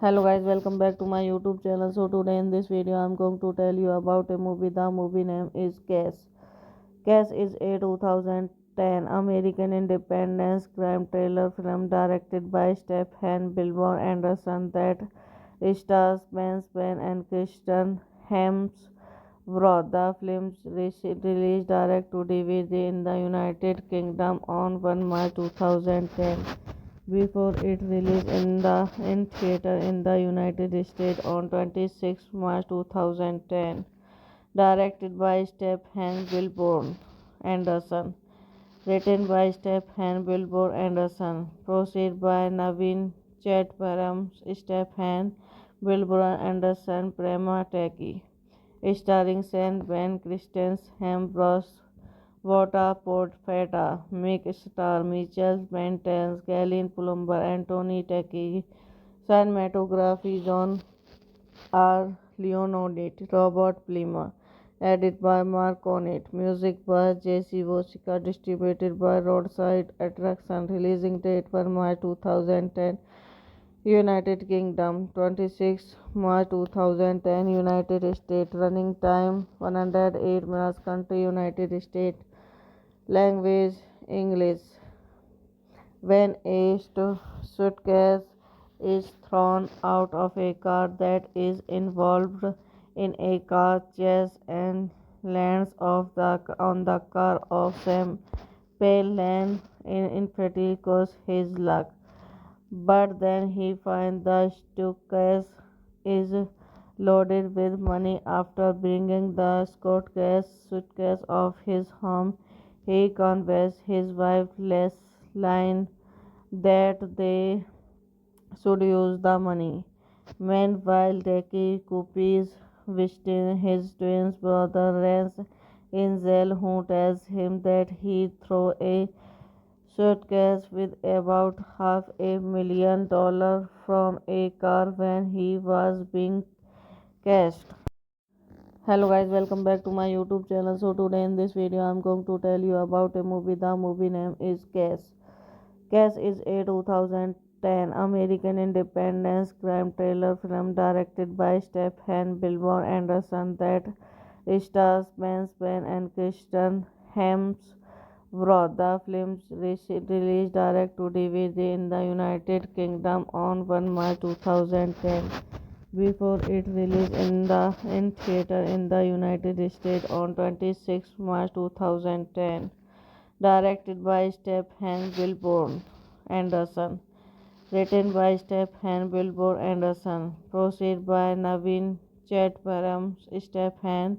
Hello guys, welcome back to my YouTube channel. So today in this video I'm going to tell you about a movie. The movie name is Cash. Cash is a 2010 American independence crime thriller film directed by Stephen Billboard Anderson that stars Ben Span and Kristen Hemsworth. The film released direct to DVD in the United Kingdom on 1 March 2010 before it released in theater in the United States on 26 March 2010. Directed by Stephen Billboard Anderson. Written by Stephen Billboard Anderson. Produced by Naveen Chatparam, Stephen Billboard Anderson, Prema Taki. Starring Sean Ben, Kristen Hemsworth, Wata Portfeta, Mick Star, Mitchell Mentens, Galen Plumber, Anthony Taki. Cinematography John R. Leonardit, Robert Plimer. Edit by Mark Onit. Music by J.C. Wojcicka. Distributed by Roadside Attraction. Releasing date for March 2010. United Kingdom 26 March 2010. United States. Running time 108 minutes. Country United States. Language English. When a suitcase is thrown out of a car that is involved in a car chase and lands on the car of Sam Palin in Fatico's his luck. But then he finds the suitcase is loaded with money. After bringing the suitcase of his home, he convinces his wife Leslie that they should use the money. Meanwhile, Deki Coop's visiting his twin brother Rance in jail, who tells him that he threw a suitcase with about $500,000 from a car when he was being cashed. Hello guys, welcome back to my YouTube channel. So today in this video I'm going to tell you about a movie. The movie name is Cash. Cash is a 2010 American independence crime thriller film directed by Stephen Billboard Anderson that stars Ben Span and Kristen Hemsworth. The film released direct to DVD in the United Kingdom on 1 March 2010 before it released in theater in the United States on 26 March 2010. Directed by Stephen Billboard Anderson. Written by Stephen Billboard Anderson. Produced by Naveen Chatparam, Stephen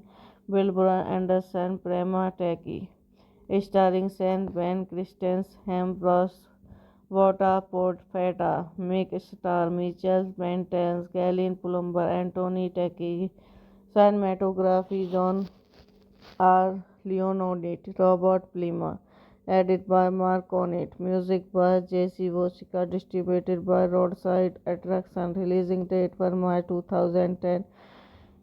Billboard Anderson, Prema Taki. Starring Sean Ben, Kristen Hemsworth, Wata Portfeta, Mick Star, Mitchell Mentens, Galen Plumber, Anthony Taki. Cinematography John R. Leonardit, Robert Plimer. Edit by Mark Onit. Music by J.C. Wojcicka. Distributed by Roadside Attraction. Releasing date for March 2010.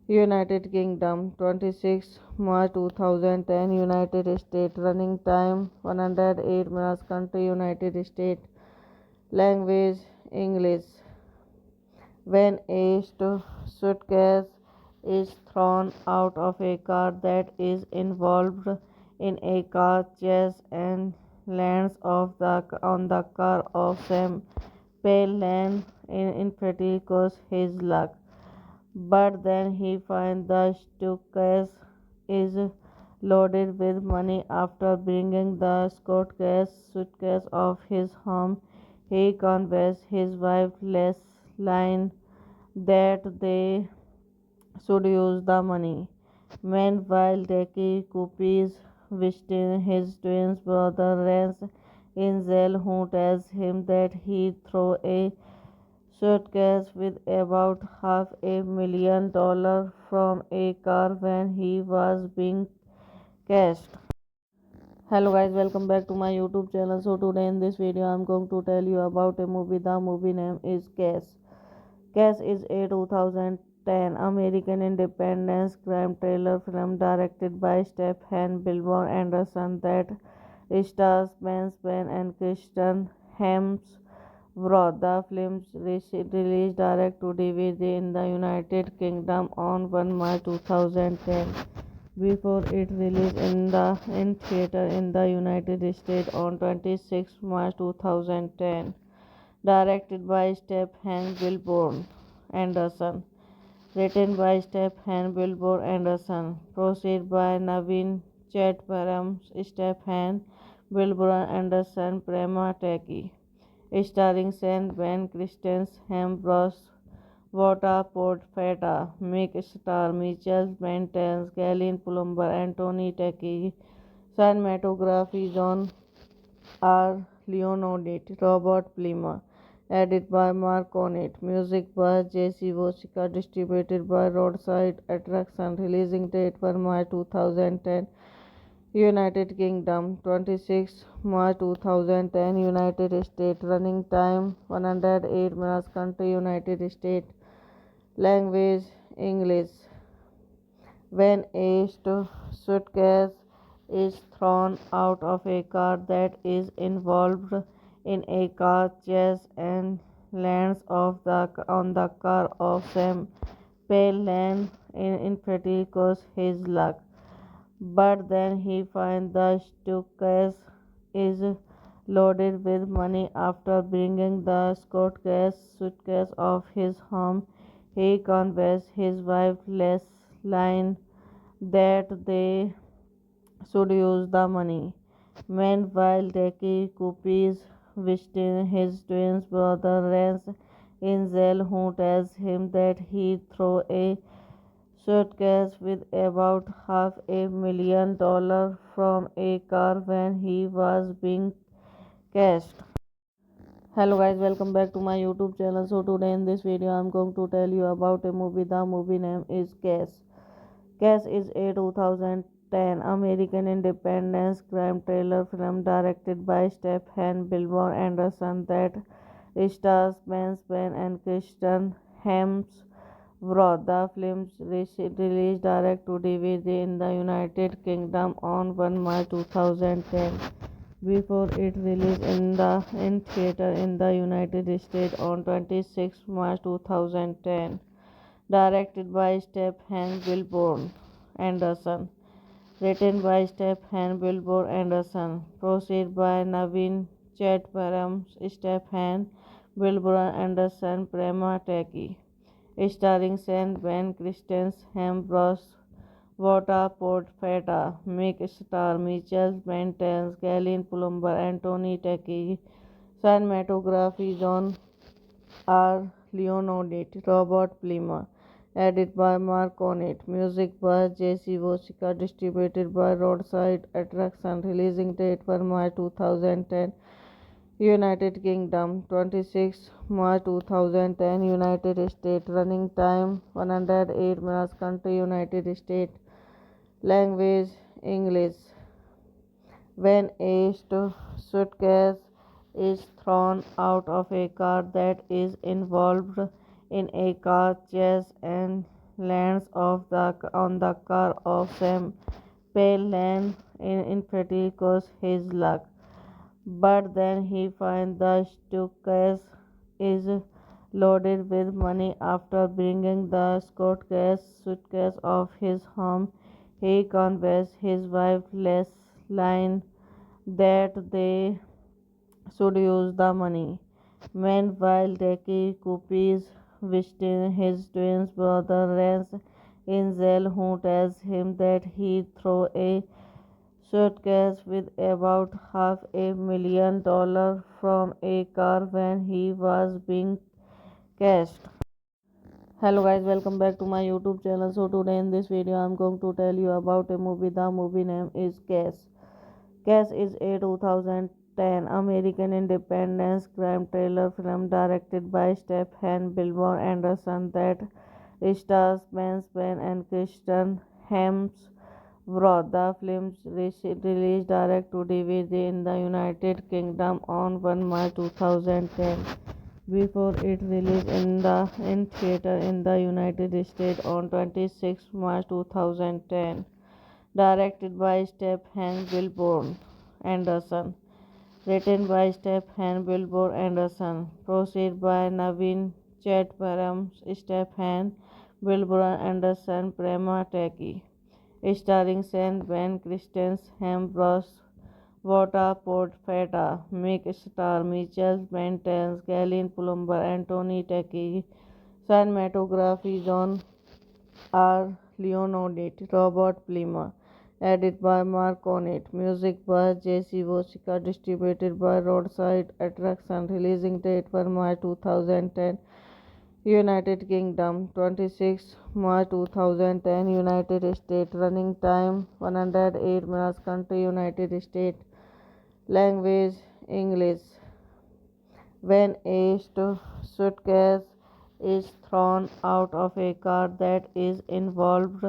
United Kingdom 26 March 2010. United States. Running time 108 minutes. Country United States. Language English. When a suitcase is thrown out of a car that is involved in a car chase and lands on the car of Sam Palin in Friticos his luck. But then he finds the suitcase is loaded with money. After bringing the suitcase of his home, he convinces his wife Leslie that they should use the money. Meanwhile, Deki Coopy's visiting his twin brother Rance in jail, who tells him that he threw a suitcase with about $500,000 from a car when he was being cashed. Hello guys, welcome back to my YouTube channel. So today in this video I'm going to tell you about a movie. The movie name is Cash. Cash is a 2010 American independence crime thriller film directed by Stephen Billboard Anderson that stars Ben Span and Kristen Hemsworth. The film released direct to DVD in the United Kingdom on 1 March 2010 before it released in theater in the United States on 26 March 2010. Directed by Stephen Billboard Anderson. Written by Stephen Billboard Anderson. Produced by Naveen Chatparam, Stephen Billboard Anderson, Prema Taki. Starring Saint Ben, Kristen Hemsworth, Wata Portfeta, Mick Star, Mitchell Mentens, Galen Plumber, Anthony Taki. Cinematography John R. Leonardit, Robert Plimer. Edit by Mark Onit. Music by J.C. Wojcicka. Distributed by Roadside Attraction. Releasing date for March 2010. United Kingdom 26 March 2010. United States. Running time 108 minutes. Country United States. Language English. When a suitcase is thrown out of a car that is involved in a car chase and lands on the car of Sam Palin in Friticos his luck. But then he finds the suitcase is loaded with money. After bringing the suitcase of his home, he convinces his wife Leslie that they should use the money. Meanwhile, Deki Coopy's visiting his twin brother Rance in jail, who tells him that he threw a suitcase with about $500,000 from a car when he was being cashed. Hello guys, welcome back to my YouTube channel. So today in this video I'm going to tell you about a movie. The movie name is Cash. Cash is a 2010 American independence crime thriller film directed by Stephen Billboard Anderson that stars Ben Span and Kristen Hemsworth. The film released direct to DVD in the United Kingdom on 1 March 2010 before it released in theater in the United States on 26 March 2010. Directed by Stephen Billboard Anderson. Written by Stephen Billboard Anderson. Produced by Naveen Chatparam, Stephen Billboard Anderson, Prema Taki. Starring Saint Ben, Kristen Hemsworth, Wata Portfeta, Mick Star, Mitchell Mentens, Galen Plumber, Anthony Taki. Cinematography John R. Leonardit, Robert Plimer. Edit by Mark Onit. Music by J.C. Wojcicka. Distributed by Roadside Attraction. Releasing date for March 2010. United Kingdom 26 March 2010. United States. Running time 108 minutes. Country United States. Language English. When a suitcase is thrown out of a car that is involved in a car chase and lands on the car of Sam Payne in pretty his luck. But then he finds the is loaded with money after bringing the suitcase of his home. He convinces his wife Leslie that they should use the money. Meanwhile, Deki Coopy's visiting his twin brother Rance in jail, who tells him that he threw a suitcase with about $500,000 from a car when he was being cashed. Hello guys, welcome back to my YouTube channel. So today in this video I'm going to tell you about a movie. The movie name is Cash. Cash is a 2010 American independence crime thriller film directed by Stephen Billboard Anderson that stars Ben Span and Kristen Hemsworth. The film released direct to DVD in the United Kingdom on 1 March 2010 before it released in theater in the United States on 26 March 2010. Directed by Stephen Billboard Anderson. Written by Stephen Billboard Anderson. Proceed by Naveen Chatparam, Stephen Billboard Anderson, Prema Taki. Starring Saint Ben Christens, Hambros, Vota Portfeta, Mick Star, Mitchell Mentens, Galen Plumber, Anthony Taki. Cinematography John R. Leonardit, Robert Plimer. Edited by Mark Onit. Music by J.C. Vosica. Distributed by Roadside Attraction. Releasing date for March 2010. United Kingdom 26 March 2010. United States. Running time 108 minutes. Country United States. Language English. When a suitcase is thrown out of a car that is involved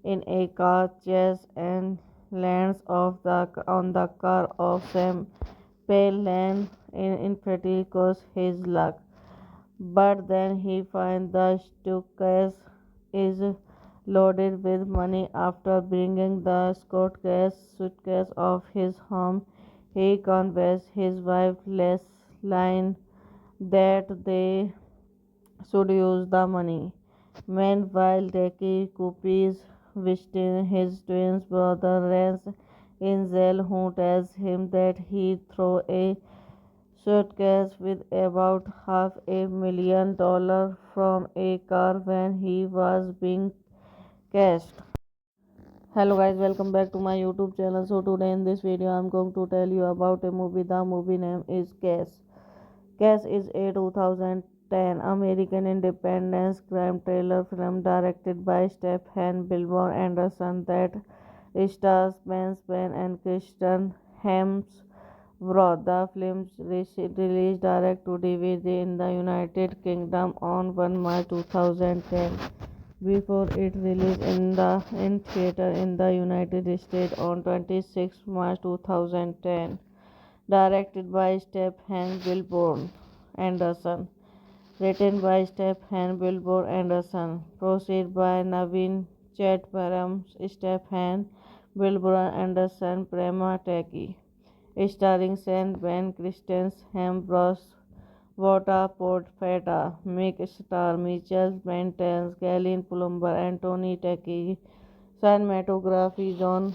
in a car chase and lands on the car of Sam Payne in pretty his luck. But then he finds the is loaded with money after bringing the suitcase of his home. He convinces his wife Leslie that they should use the money. Meanwhile, Deki Coopy's visiting his twin brother Rance in jail, who tells him that he threw a suitcase with about $500,000 from a car when he was being cashed. Hello guys, welcome back to my YouTube channel. So today in this video I'm going to tell you about a movie. The movie name is Cash. Cash is a 2010 American independence crime thriller film directed by Stephen Billboard Anderson that stars Ben Span and Kristen Hemsworth. The film released direct to DVD in the United Kingdom on 1 March 2010 before it released in theater in the United States on 26 March 2010. Directed by Stephen Billboard Anderson. Written by Stephen Billboard Anderson. Proceed by Naveen Chatparam, Stephen Billboard Anderson, Prema Taki. Starring Saint Ben Christens, Hambros, Vota Portfeta, Mick Star, Mitchell Mentens, Galen Plumber, Anthony Taki. Cinematography John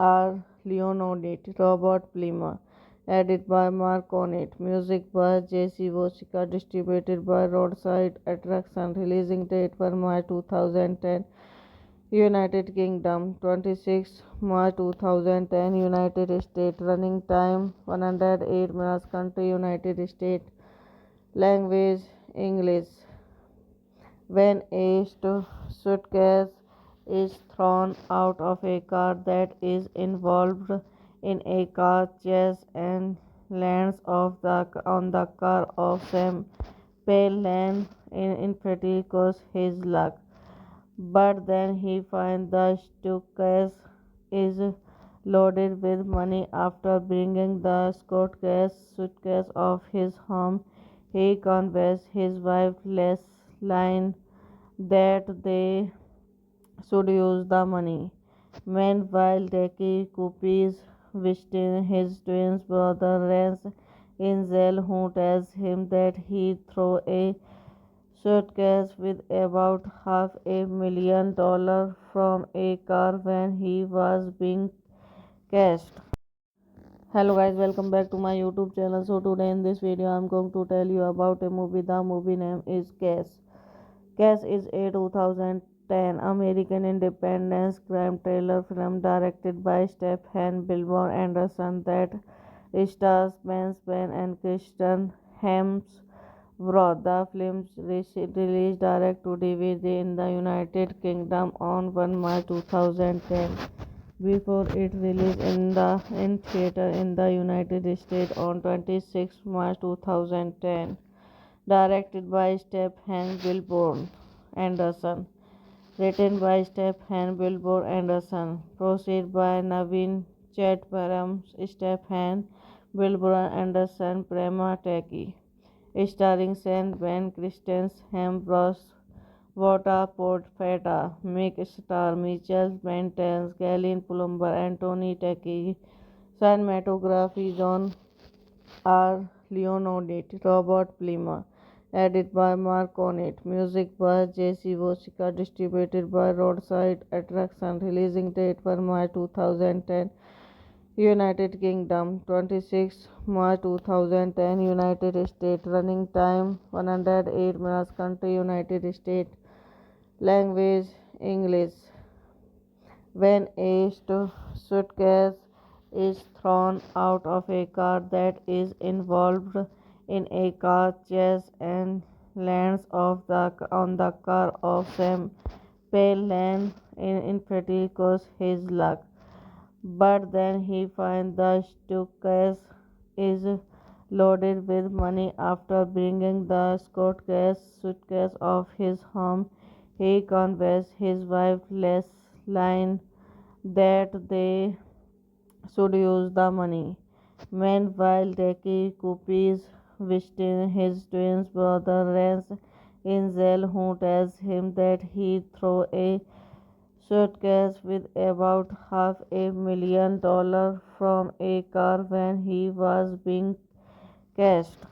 R. Leonardit, Robert Plimer. Edited by Mark Onit. Music by J.C. Vosica. Distributed by Roadside Attraction. Releasing date for March 2010. United Kingdom 26 March 2010. United States. Running time 108 minutes. Country United States. Language English. When a suitcase is thrown out of a car that is involved in a car chase and lands on the car of Sam Payne in pretty his luck. But then he finds the suitcase is loaded with money after bringing the suitcase of his home. He convinced his wife Leslie that they should use the money. Meanwhile, Deki Coopes visiting his twin brother Rance in jail, who tells him that he threw a suitcase with about $500,000 from a car when he was being cashed. Hello guys, welcome back to my YouTube channel. So today in this video I'm going to tell you about a movie. The movie name is Cash. Cash is a 2010 American independence crime thriller film directed by Stephen Billboard Anderson that stars Ben Span and Kristen Hemsworth. The film released direct to DVD in the United Kingdom on 1 March 2010 before it released in theater in the United States on 26 March 2010. Directed by Stephen Billboard Anderson. Written by Stephen Billboard Anderson. Produced by Naveen Chatparam, Stephen Billboard Anderson, Prema Taki. Starring Sean Ben, Kristen Hemsworth, Wata Portfeta, Mick Star, Mitchell Mentens, Galen Plumber, Anthony Taki. Cinematography John R. Leonardit, Robert Plimer. Edited by Mark Cornett. Music by Jesse Wojcicki. Distributed by Roadside Attraction. Releasing date 1 March 2010. United Kingdom 26 March 2010. United States. Running time 108 minutes. Country United States. Language English. When a suitcase is thrown out of a car that is involved in a car chase and lands on the car of Sam Palin in Fatico's his luck. But then he finds the suitcase is loaded with money after bringing the suitcase of his home. He convinces his wife Leslie that they should use the money. Meanwhile, Deki Coopes visiting his twin brother Rance in jail, who tells him that he threw a suitcase with about $500,000 from a car when he was being cashed.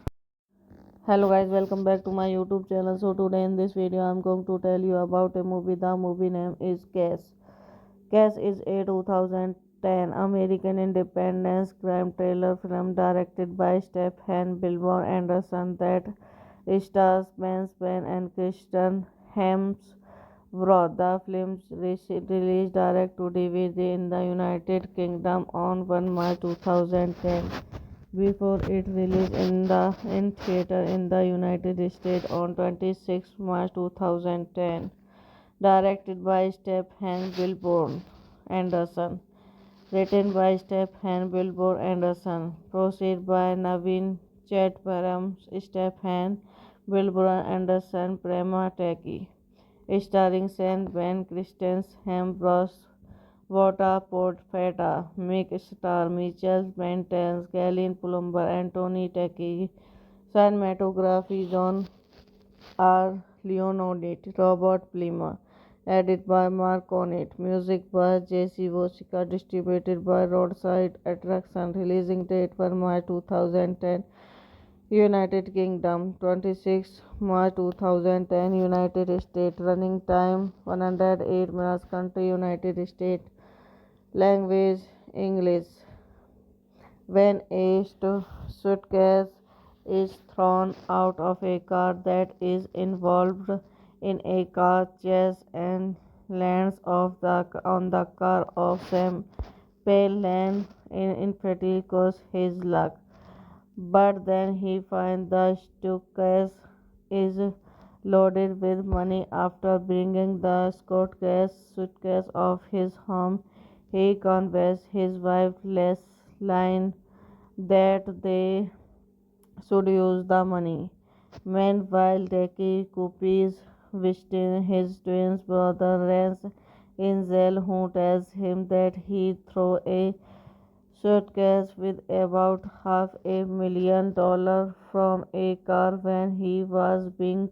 Hello guys, welcome back to my YouTube channel. So today in this video I'm going to tell you about a movie. The movie name is Cash. Cash is a 2010 American independence crime thriller film directed by Stephen Billboard Anderson that stars Ben Span and Kristen Hemsworth. The film released direct to DVD in the United Kingdom on 1 March 2010 before it released in theater in the United States on 26 March 2010. Directed by Stephen Billboard Anderson. Written by Stephen Billboard Anderson. Produced by Naveen Chatparam, Stephen Billboard Anderson, Prema Taki. Starring Sean Ben, Kristen Hemsworth, Wata Portfeta, Mick Star, Mitchell Mentens, Galen Plumber, Anthony Taki. Cinematography John R. Leonardit, Robert Plimer. Edited by Mark Cornett. Music by Jesse Wojcicki. Distributed by Roadside Attraction. Releasing date 1 March 2010. United Kingdom 26 March 2010. United States. Running time 108 minutes. Country United States. Language English. When a suitcase is thrown out of a car that is involved in a car chase and lands on the car of Sam Palin in Fatico's his luck. But then he finds the suitcase is loaded with money after bringing the suitcase of his home. He convinces his wife Leslie that they should use the money. Meanwhile, Deki Coopes visiting his twin brother Rance in jail who tells him that he threw a suitcase with about $500,000 from a car when he was being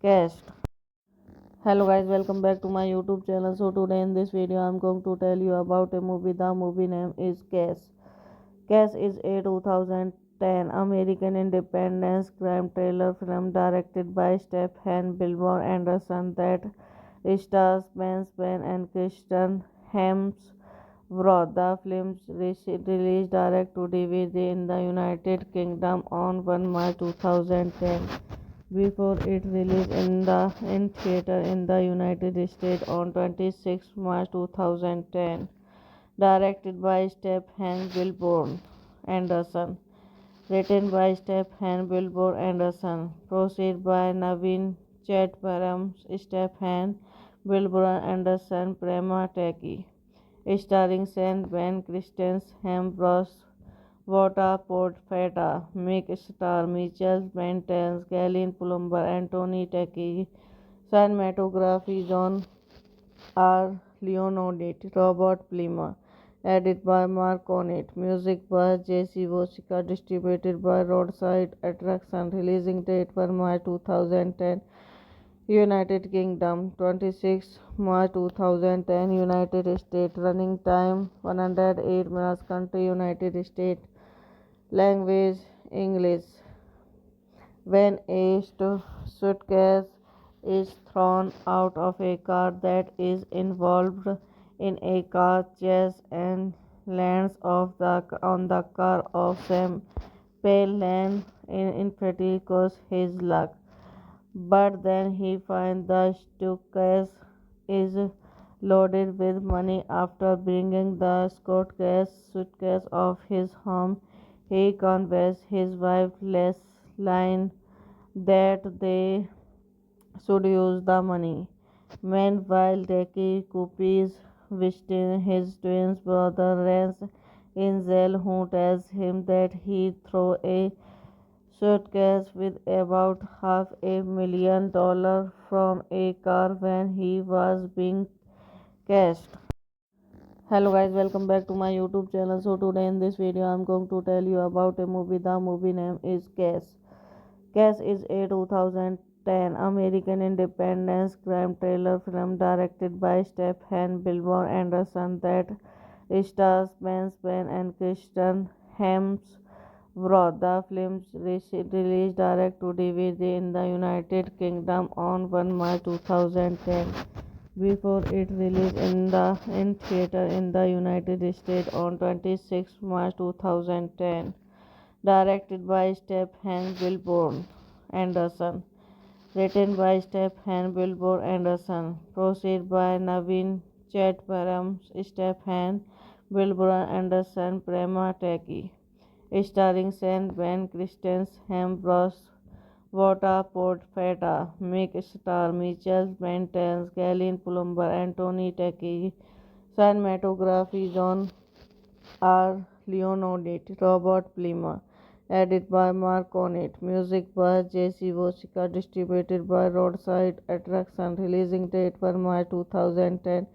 cashed. Hello guys, welcome back to my YouTube channel. So today in this video I'm going to tell you about a movie. The movie name is Case. Case is a 2010 American independence crime thriller film directed by Stephen Billboard Anderson that stars Ben Span and Kristen Hemsworth. The film released direct to DVD in the United Kingdom on 1 March 2010 before it released in theater in the United States on 26 March 2010. Directed by Stephen Billboard Anderson. Written by Stephen Billboard Anderson. Proceed by Naveen Chatparam, Stephen Billboard Anderson, Prema Taki. Starring Saint Ben Christens, Hembros, Vota Portfeta, Mick Star, Mitchell Bentens, Galen Plumber, Anthony Taki. Cinematography John R. Leonardit, Robert Plima. Edit by Mark Onit. Music by J.C. Vosica. Distributed by Roadside Attraction. Releasing date 1 March 2010. United Kingdom 26 March 2010. United States. Running time 108 minutes. Country United States. Language English. When a suitcase is thrown out of a car that is involved in a car chase and lands on the car of Sam Payne in Frederico's his luck. But then he finds the is loaded with money after bringing the suitcase of his home. He convinces his wife Leslie that they should use the money. Meanwhile, Deki Coop's visiting his twin brother Rance in jail who tells him that he threw a suitcase with about $500,000 from a car when he was being cashed. Hello guys, welcome back to my YouTube channel. So today in this video I'm going to tell you about a movie. The movie name is Case. Case is a 2010 American independence crime thriller film directed by Stephen Billboard Anderson that stars Ben Span and Kristen Hemsworth. The film released direct to DVD in the United Kingdom on 1 March 2010 before it released in theater in the United States on 26 March 2010. Directed by Stephen Billboard Anderson. Written by Stephen Billboard Anderson. Proceed by Naveen Chatparam, Stephen Billboard Anderson, Prema Taki. Starring Saint Ben Christens, Hembros, Vota Portfeta, Mick Star, Mitchell Bentens, Galen Plumber, Anthony Taki. Cinematography John R. Leonardit, Robert Plima. Edit by Mark Onit. Music by J.C. Vosica. Distributed by Roadside Attraction. Releasing date 1 March 2010.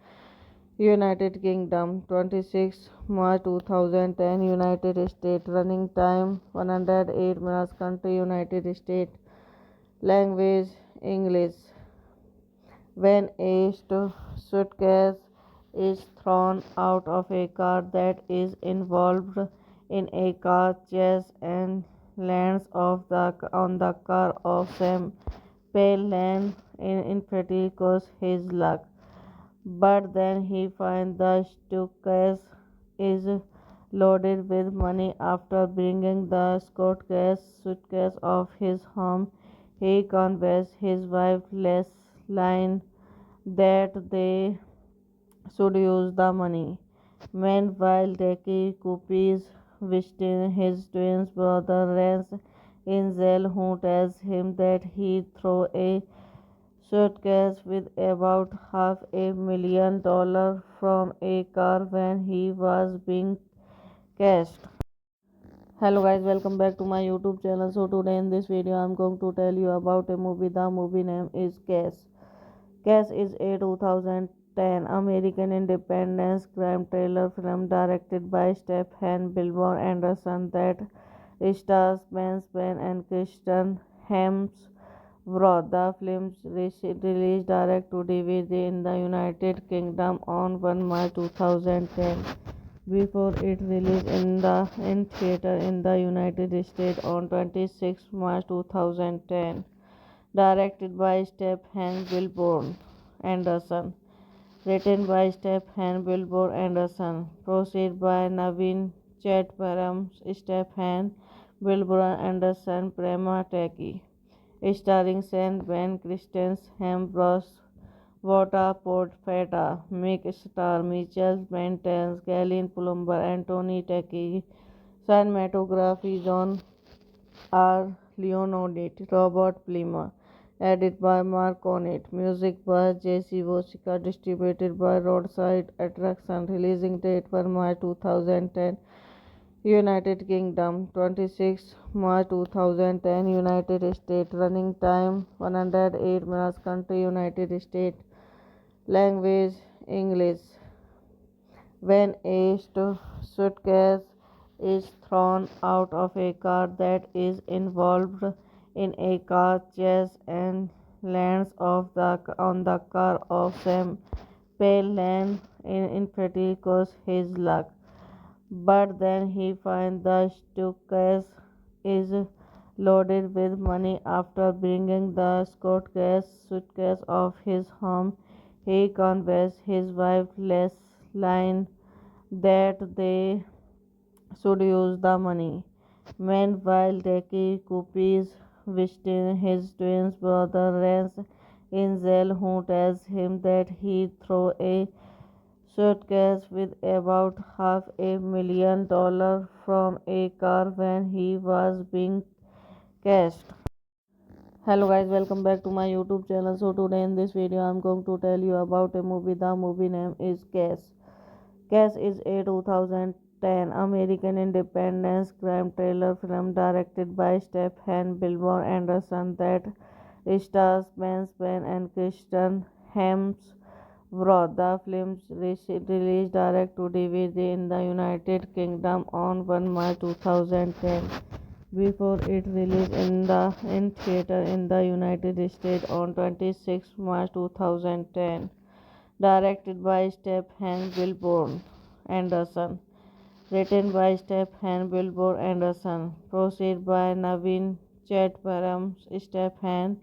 United Kingdom 26 March 2010. United States. Running time 108 minutes. Country United States. Language English. When a suitcase is thrown out of a car that is involved in a car chase and lands on the car of Sam Payne in Frederico's his luck. But then he finds the suitcase is loaded with money after bringing the suitcase of his home. He convinces his wife Leslie that they should use the money. Meanwhile, Deki Coop's visiting his twin brother Rance in jail who tells him that he threw a suitcase with about $500,000 from a car when he was being cashed. Hello guys, welcome back to my YouTube channel. So today in this video I'm going to tell you about a movie. The movie name is Case. Case is a 2010 2010 American independence crime thriller film directed by Stephen Billboard Anderson that stars Ben Span and Kristen Hemsworth. The film released direct to DVD in the United Kingdom on 1 March 2010 before it released in theater in the United States on 26 March 2010. Directed by Stephen Billboard Anderson. Written by Stephen Billboard Anderson. Proceed by Naveen Chatparam, Stephen Billboard Anderson, Prema Taki. Starring Saint Ben Christens, Ambrose Vota Portfeta, Mick Star, Mitchell Mentens, Galen Plumber, and Tony Taki. Cinematography John R. Leonardit, Robert Plimer. Edited by Mark Cornett. Music by Jesse Wojcicka. Distributed by Roadside Attraction. Releasing date 1 March 2010. United Kingdom 26 March 2010. United States. Running time 108 minutes. Country United States. Language English. When a suitcase is thrown out of a car that is involved in a car chase and lands on the car of Sam Palin in Friticos his luck. But then he finds the suitcase is loaded with money. After bringing the suitcase of his home, he convinces his wife Leslie that they should use the money. Meanwhile, Deki Coopy's visiting his twin brother Rance in jail, who tells him that he threw a suitcase with about $500,000 from a car when he was being cashed. Hello guys, welcome back to my YouTube channel. So today in this video I'm going to tell you about a movie. The movie name is Cash. Cash is a 2010 American independence crime thriller film directed by Stephen Billboard Anderson that stars Ben Span and Kristen Hemsworth. The film released direct to DVD in the United Kingdom on 1 March 2010 before it released in theater in the United States on 26 March 2010. Directed by Stephen Billboard Anderson. Written by Stephen Billboard Anderson. Proceed by Naveen Chatparam, Stephen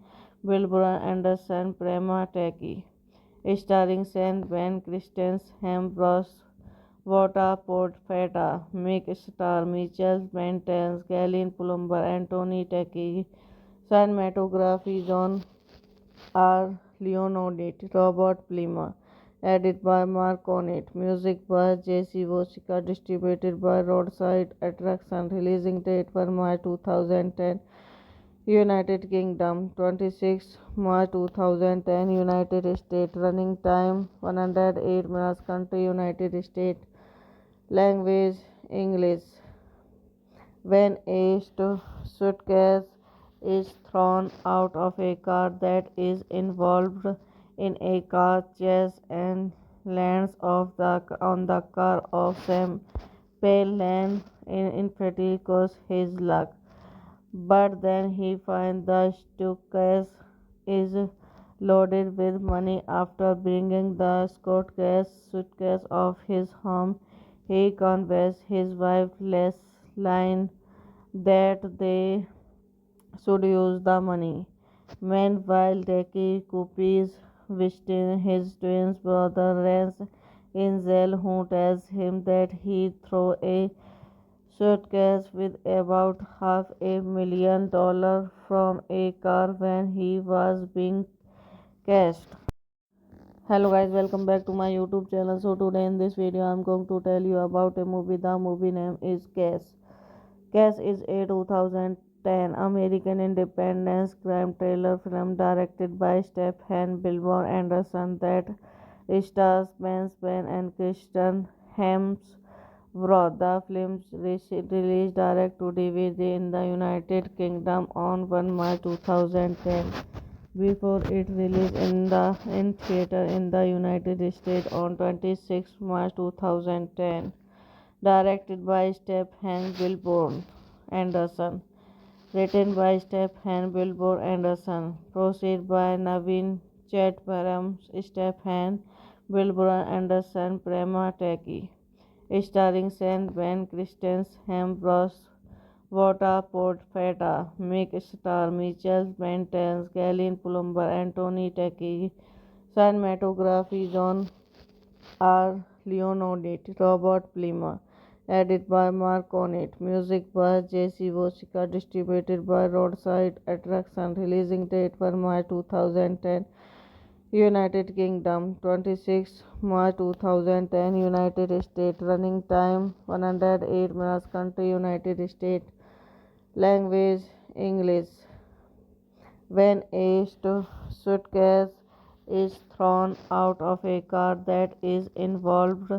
Billboard Anderson, Prema Taki. Starring Saint Ben Christens, Ambrose Vota Portfeta, Mick Star, Mitchell Mentens, Galen Plumber, and Tony Taki. Cinematography John R. Leonardit, Robert Plimer. Edited by Mark Cornett. Music by Jesse Wojcicka. Distributed by Roadside Attraction. Releasing date 1 March 2010. United Kingdom 26 March 2010. United States. Running time 108 minutes. Country United States. Language English. When a suitcase is thrown out of a car that is involved in a car chase and lands on the car of Sam Palin in Friticos his luck. But then he finds the suitcase is loaded with money. After bringing the suitcase of his home, he convinces his wife Leslie that they should use the money. Meanwhile, Deki Coopy's visiting his twin brother Rance in jail, who tells him that he threw a suitcase with about $500,000 from a car when he was being cashed. Hello guys, welcome back to my YouTube channel. So today in this video I'm going to tell you about a movie. The movie name is Cash. Cash is a 2010 American independence crime thriller film directed by Stephen Billboard Anderson that stars Ben Span and Kristen Hemsworth. The film released direct to DVD in the United Kingdom on 1 March 2010 before it released in theater in the United States on 26 March 2010. Directed by Stephen Billboard Anderson. Written by Stephen Billboard Anderson. Proceed by Naveen Chatparam, Stephen Billboard Anderson, Prema Taki. Starring Saint Ben Christensen, Ambrose Vota Portfeta, Mick Star, Mitchell Mentens, Galen Plumber, Anthony Taki. Cinematography John R. Leonardit, Robert Plimer. Edited by Mark Onit. Music by J.C. Wojcicka. Distributed by Roadside Attraction. Releasing date for March 2010. United Kingdom 26 March 2010. United States. Running time 108 minutes. Country United States. Language English. When a suitcase is thrown out of a car that is involved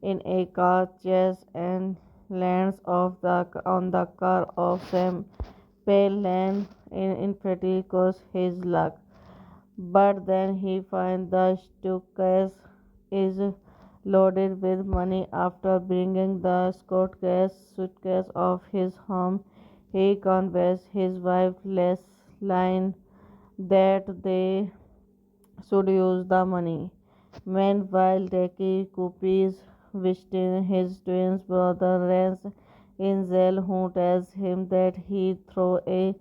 in a car chase and lands on the car of Sam Palin in Frederico's his luck. But then he finds the suitcase is loaded with money after bringing the suitcase of his home. He convinces his wife Leslie that they should use the money. Meanwhile, Deki Coop's visiting his twin brother Rance in jail, who tells him that he threw a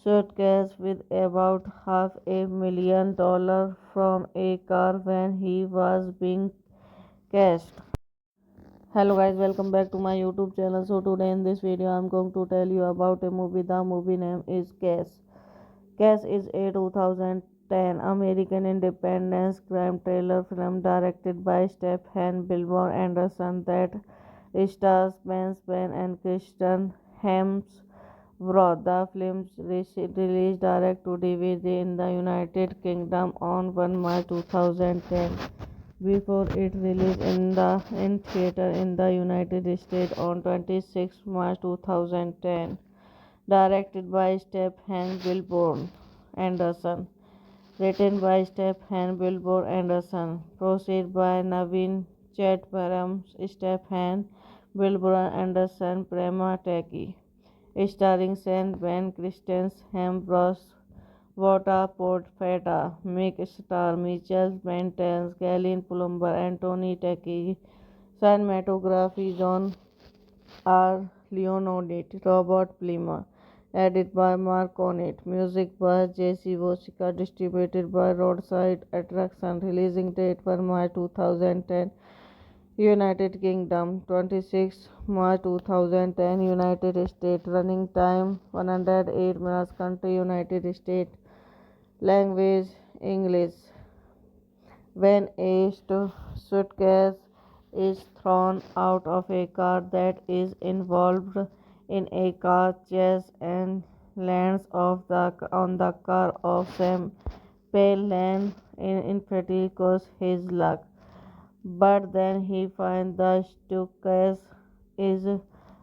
suitcase with about $500,000 from a car when he was being cashed. Hello guys, welcome back to my YouTube channel. So today in this video I'm going to tell you about a movie. The movie name is Cash. Cash is a 2010 American independence crime thriller film directed by Stephen Billboard Anderson that stars Ben Span and Kristen Hemsworth. The film released direct to DVD in the United Kingdom on 1 March 2010 before it released in theater in the United States on 26 March 2010. Directed by Stephen Billboard Anderson. Written by Stephen Billboard Anderson. Proceed by Naveen Chatparam, Stephen Billboard Anderson, Prema Taki. Starring Saint Ben Christensen, Ambrose Vota Portfeta, Mick Star, Mitchell Mentens, Galen Plumber, Anthony Taki. Cinematography John R. Leonardit, Robert Plimer. Edited by Mark Onit. Music by J.C. Wojcicka. Distributed by Roadside Attraction. Releasing date for March 2010. United Kingdom 26 March 2010. United States. Running time 108 minutes. Country United States. Language English. When a suitcase is thrown out of a car that is involved in a car chase and lands on the car of Sam Palin in Frederico's his luck. But then he finds the suitcase is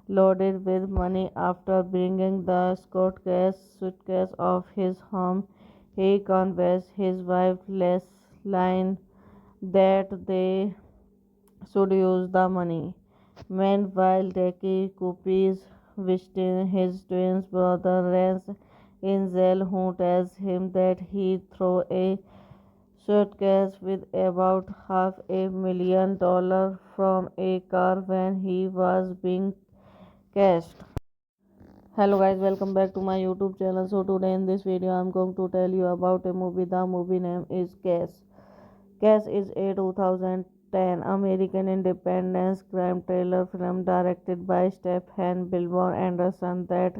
loaded with money after bringing the suitcase of his home. He convinces his wife Leslie that they should use the money. Meanwhile, Deki Coop's visiting his twin brother Rance in jail, who tells him that he threw a suitcase with about $500,000 from a car when he was being cashed. Hello guys, welcome back to my YouTube channel. So today in this video I'm going to tell you about a movie. The movie name is Cash. Cash is a 2010 American independence crime thriller film directed by Stephen Billboard Anderson that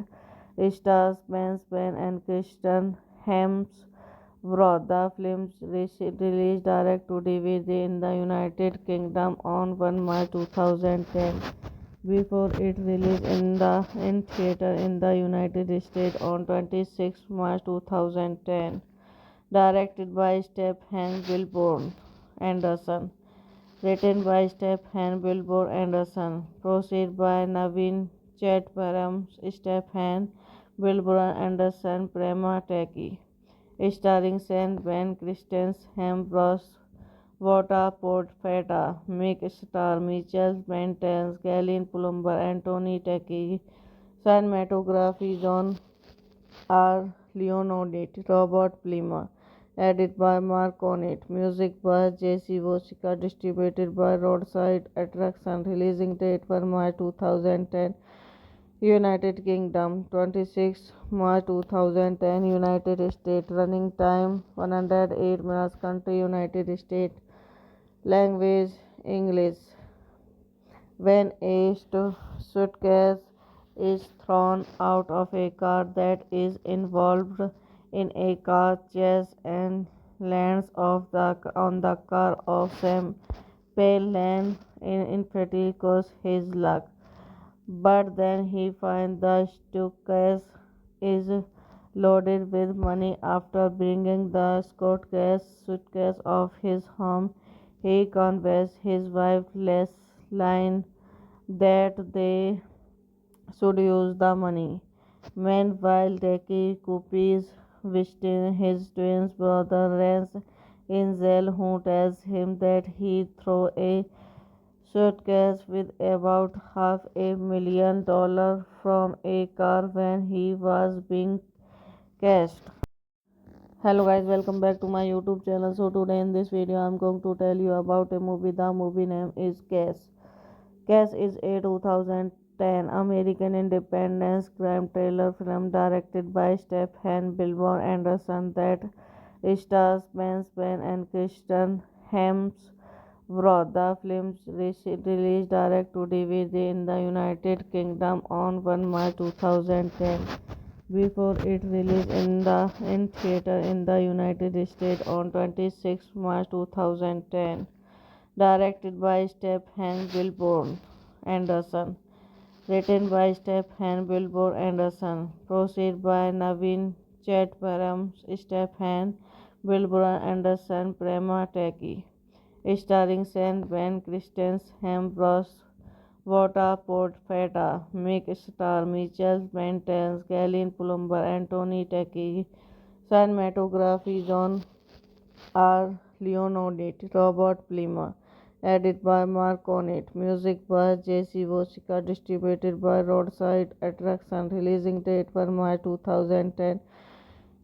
stars Ben Span and Kristen Hemsworth. The film released direct to DVD in the United Kingdom on 1 March 2010 before it released in theater in the United States on 26 March 2010. Directed by Stephen Billboard Anderson. Written by Stephen Billboard Anderson. Proceed by Naveen Chatparam, Stephen Billboard Anderson, Prema Taki. starring Saint Ben Christensen, Ambrose Vota Portfeta, Mick Star, Michelle Mentens, Galen Plumber, Anthony Tecchi, cinematography John R. Leonardit, Robert Plima, edited by Mark Onit, music by J.C. Wojcicka, distributed by Roadside Attraction, releasing date for March 2010, United Kingdom, 26 March 2010, United States, running time 108 minutes, country United States, language English. When a suitcase is thrown out of a car that is involved in a car chase and lands on the car of Sam Palin in Fatico's his luck. But then he finds the suitcase is loaded with money. After bringing the suitcase of his home, he convinces his wife Leslie that they should use the money. Meanwhile, Deki Coopy's his twin brother Rance in jail, who tells him that he threw a suitcase with about $500,000 from a car when he was being cashed. Hello guys, welcome back to my YouTube channel. So today in this video I'm going to tell you about a movie. The movie name is Cash. Cash is a 2010 American independence crime thriller film directed by Stephen Billboard Anderson that stars Ben Span and Kristen Hemsworth. The film released direct to DVD in the United Kingdom on 1 March 2010 before it released in theater in the United States on 26 March 2010. Directed by Stephen Billboard Anderson. Written by Stephen Billboard Anderson. Produced by Naveen Chatparam, Stephen Billboard Anderson, Prema Teki. Starring Saint Ben Christensen, Ambrose Vota Portfeta, Mick Star, Michelle Mentens, Galen Plumber, Anthony Tecchi, cinematography John R. Leonardit, Robert Plima, edited by Mark Onit, music by J.C. Wojcicka, distributed by Roadside Attraction, releasing date for March 2010,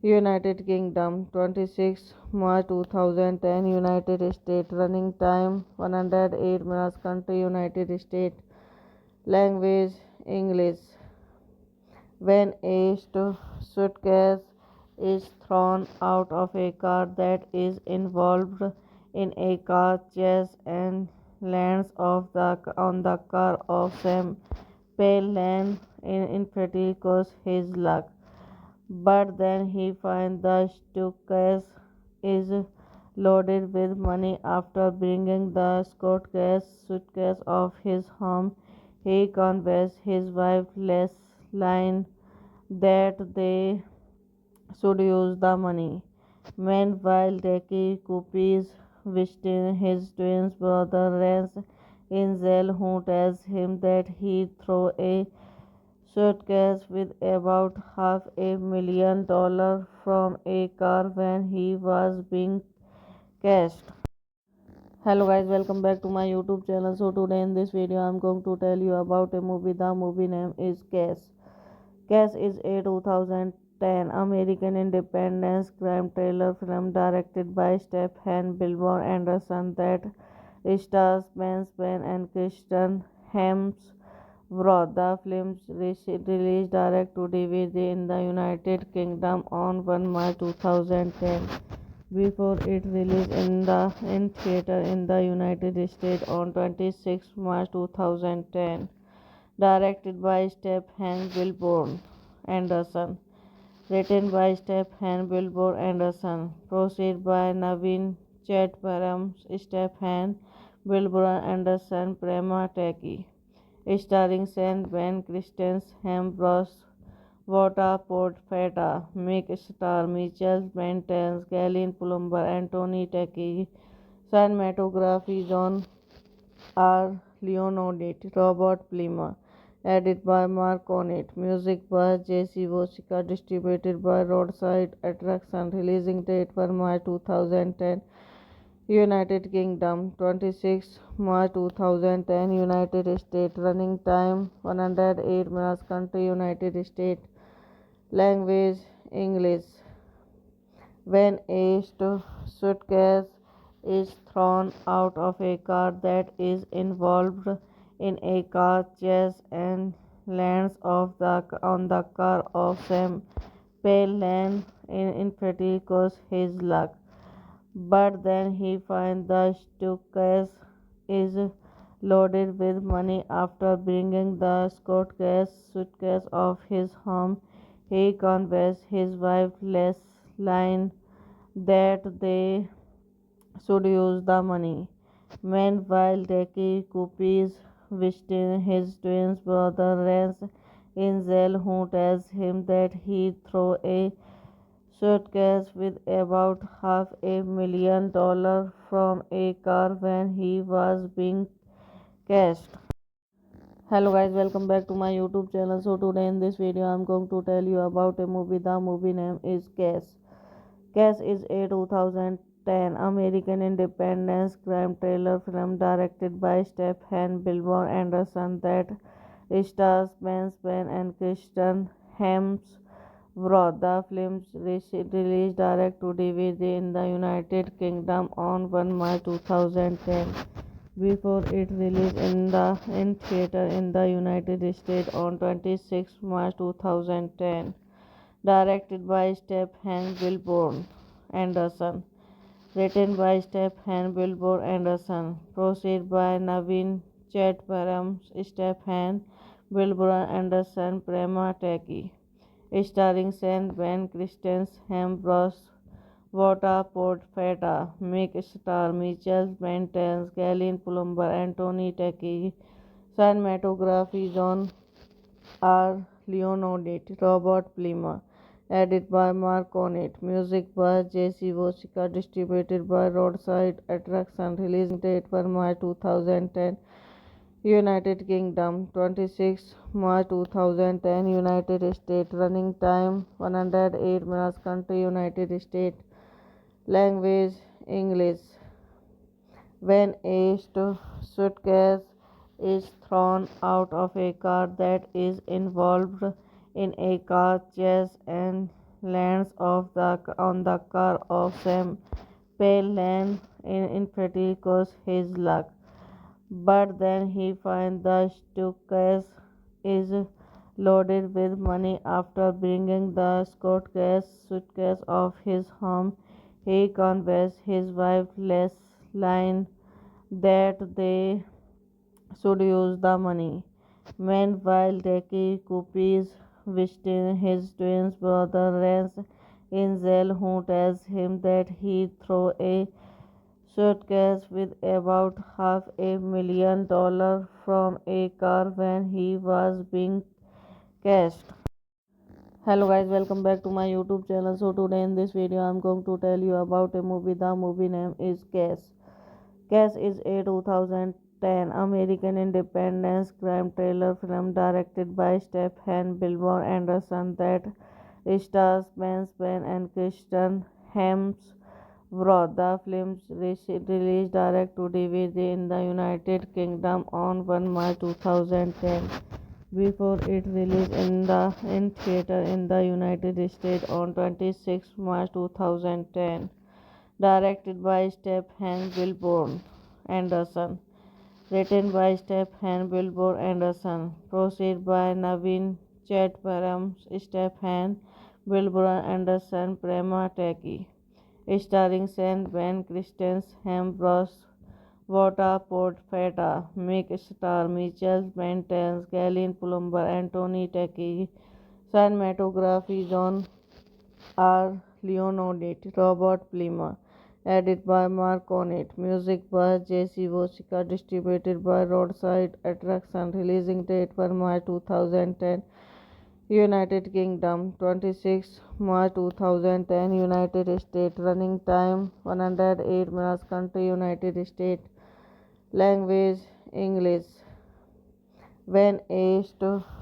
United Kingdom, 26 March 2010, United States, running time 108 minutes, country United States, language English. When a suitcase is thrown out of a car that is involved in a car chase and lands on the car of Sam Palin in Fatico's his luck. But then he finds the suitcase is loaded with money. After bringing the suitcase of his home, he convinces his wife Leslie that they should use the money. Meanwhile, Deki Coopy's visiting his twin brother Rance in jail, who tells him that he threw a suitcase with about $500,000 from a car when he was being cashed. Hello guys, welcome back to my YouTube channel. So today in this video I'm going to tell you about a movie. The movie name is Cash. Cash is a 2010 American independence crime thriller film directed by Stephen Billboard Anderson that stars Ben Span and Kristen Hemsworth. The film released direct to DVD in the United Kingdom on 1 March 2010 before it released in theater in the United States on 26 March 2010. Directed by Stephen Billboard Anderson. Written by Stephen Billboard Anderson. Produced by Naveen Chatparam, Stephen Billboard Anderson, Prema Teki. Starring Saint Ben Christensen, Ambrose Vota Portfeta, Mick Star, Michelle Mentens, Galen Plumber, Anthony Tecchi, cinematography John R. Leonardit, Robert Plima, Edit by Mark Onit. Music by JC Vosika. Distributed by Roadside Attraction. Releasing date for March 2010. United Kingdom 26 March 2010. United States. Running time 108 minutes. Country United States. Language English. When a suitcase is thrown out of a car that is involved in a car chase and lands on the car of Sam Payne in Frederico's his luck. But then he finds the suitcase is loaded with money. After bringing the suitcase of his home, he convinces his wife Leslie that they should use the money. Meanwhile, Deki Coopy's visiting his twin brother Rance in jail, who tells him that he threw a suitcase with about $500,000 from a car when he was being cashed. Hello guys, welcome back to my YouTube channel. So today in this video I'm going to tell you about a movie. The movie name is Cash. Cash is a 2010 American independence crime thriller film directed by Stephen Billboard Anderson that stars Ben Span and Kristen Hemsworth. The film released direct to DVD in the United Kingdom on 1 March 2010 before it released in theater in the United States on 26 March 2010. Directed by Stephen Billboard Anderson. Written by Stephen Billboard Anderson. Produced by Naveen Chatparam, Stephen Billboard Anderson, Prema Taki. Starring Sam Ben, Kristen Hemsworth, Wata Portfeta, Mick Star, Mitchell Mentens, Galen Plumber, Anthony Taki. Cinematography John R. Leonardit, Robert Plimer. Edit by Mark Onit. Music by JC Vosika. Distributed by Roadside Attraction. Releasing date for March 2010. United Kingdom 26 March 2010. United States. Running time 108 minutes. Country United States. Language English. When a suitcase is thrown out of a car that is involved in a car chase and lands on the car of Sam Payne in Frederico's his luck. But then he finds the suitcase is loaded with money. After bringing the suitcase of his home, he convinces his wife Leslie that they should use the money. Meanwhile, Deki Coopy's visiting his twin brother Rance in jail, who tells him that he threw a suitcase with about $500,000 from a car when he was being cashed. Hello guys, welcome back to my YouTube channel. So today in this video I'm going to tell you about a movie. The movie name is Cash. Cash is a 2010 American independence crime thriller film directed by Stephen Billboard Anderson that stars Ben Span and Kristen Hemsworth. The film released direct to DVD in the United Kingdom on 1 March 2010 before it released in theater in the United States on 26 March 2010. Directed by Stephen Billboard Anderson. Written by Stephen Billboard Anderson. Produced by Naveen Chatparam, Stephen Billboard Anderson, Prema Taki. Starring Sam Ben, Kristen Hemsworth, Wata Portfeta, Mick Star, Mitchell Mentens, Galen Plumber, Anthony Taki. Cinematography John R. Leonardit, Robert Plimer. Edit by Mark Onit. Music by JC Vosika. Distributed by Roadside Attraction. Releasing date for March 2010. United Kingdom 26 March 2010. United States. Running time 108 minutes. Country United States. Language English. when a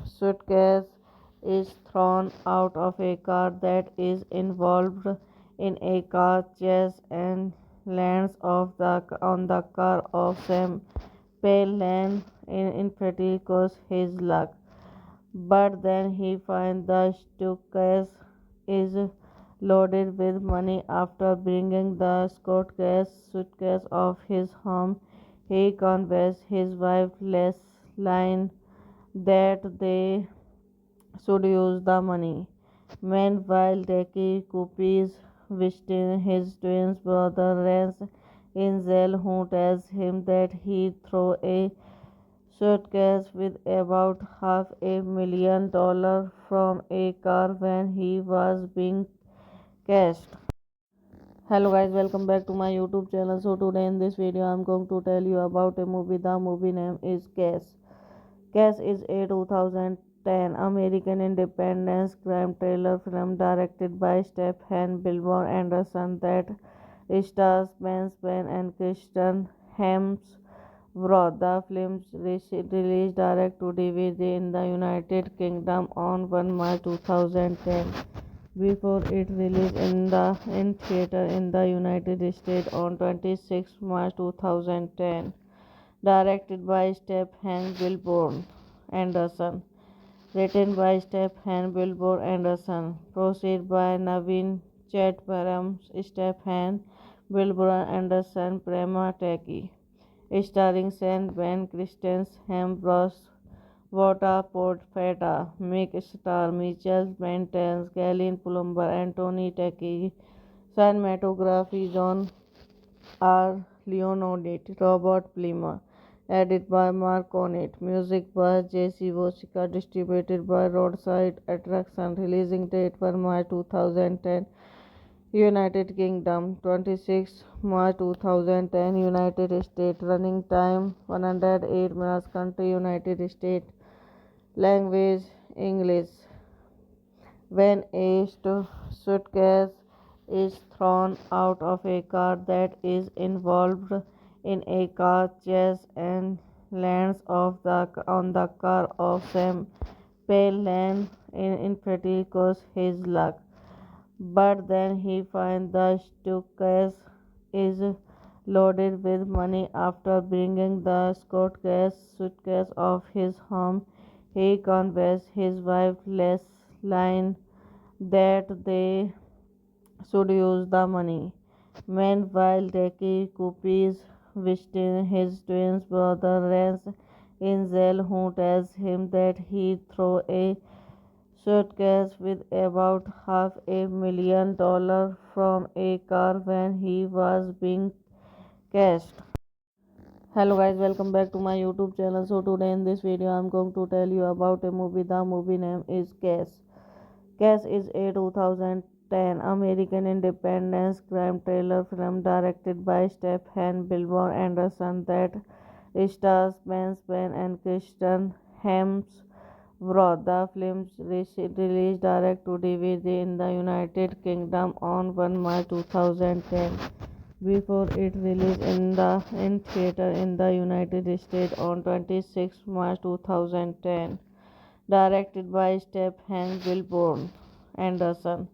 suitcase is thrown out of a car that is involved in a car chase and lands on the car of Sam Payne in Frederico's his luck. But then he finds the suitcase is loaded with money. After bringing the suitcase of his home, he convinces his wife Leslie that they should use the money. Meanwhile, Deki Coopy's visiting his twin brother Rance in jail, who tells him that he threw a suitcase with about $500,000 from a car when he was being cashed. Hello guys, welcome back to my YouTube channel. So today in this video I'm going to tell you about a movie. The movie name is Cash. Cash is a 2010 American independence crime thriller film directed by Stephen Billboard Anderson that stars Ben Span and Kristen Hemsworth. The film released direct to DVD in the United Kingdom on 1 March 2010 before it released in theater in the United States on 26 March 2010. Directed by Stephen Billboard Anderson. Written by Stephen Billboard Anderson. Proceed by Naveen Chatparam, Stephen Billboard Anderson, Prema Taki. Starring Sam Ben, Kristen Hemsworth, Vota Portfeta, Mick Star, Mitchell Maintenance, Galen Plumber, Anthony Taki. Cinematography John R. Leonardit, Robert Plimer. Edited by Mark Cornett. Music by Jesse Wojcicki. Distributed by Roadside Attraction. Releasing date 1 March 2010. United Kingdom 26 March 2010. United States. Running time 108 minutes. Country United States. Language English. When a suitcase is thrown out of a car that is involved in a car chase and lands on the car of Sam Payne in Frederico's his luck. But then he finds the suitcase is loaded with money. After bringing the suitcase of his home, he convinces his wife Leslie that they should use the money. Meanwhile, Deki Coopy's visiting his twin brother Rance in jail, who tells him that he threw a suitcase with about $500,000 from a car when he was being cashed. Hello guys, welcome back to my YouTube channel. So today in this video I'm going to tell you about a movie. The movie name is Cash. Cash is a 2010 American independence crime thriller film directed by Stephen Billboard Anderson that stars Ben Span and Kristen Hemsworth. The film released direct to DVD in the United Kingdom on 1 March 2010 before it released in theater in the United States on 26 March 2010. Directed by Stephen Billboard Anderson.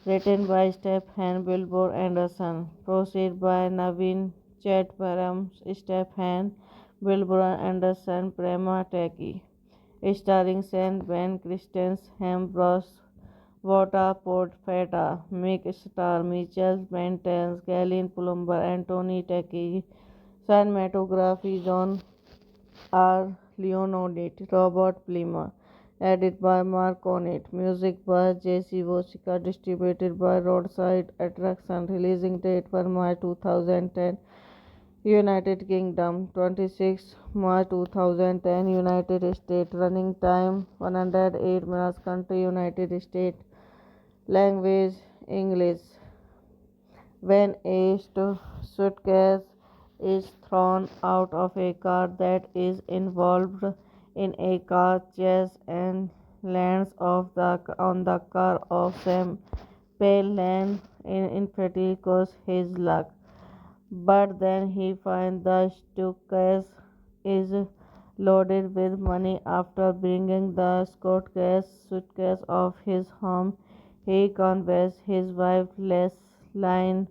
Written by Stephen Billboard Anderson. Proceed by Naveen Chatparam, Stephen Billboard Anderson, Prema Taki. Starring Sam Ben, Kristen Hemsworth, Vota Portfeta, Mick Star, Mitchell Maintenance, Galen Plumber, Anthony Taki. Cinematography John R. Leonardit, Robert Plimer. Edited by Mark Cornett. Music by Jesse Wojcicki. Distributed by Roadside Attraction. Releasing date 1 March 2010. United Kingdom 26 March 2010. United States. Running time 108 minutes. Country United States. Language English. When a suitcase is thrown out of a car that is involved in a car chase and lands on the car of Sam Payne in Frederico's his luck. But then he finds the suitcase is loaded with money after bringing the suitcase of his home. He convinced his wife Leslie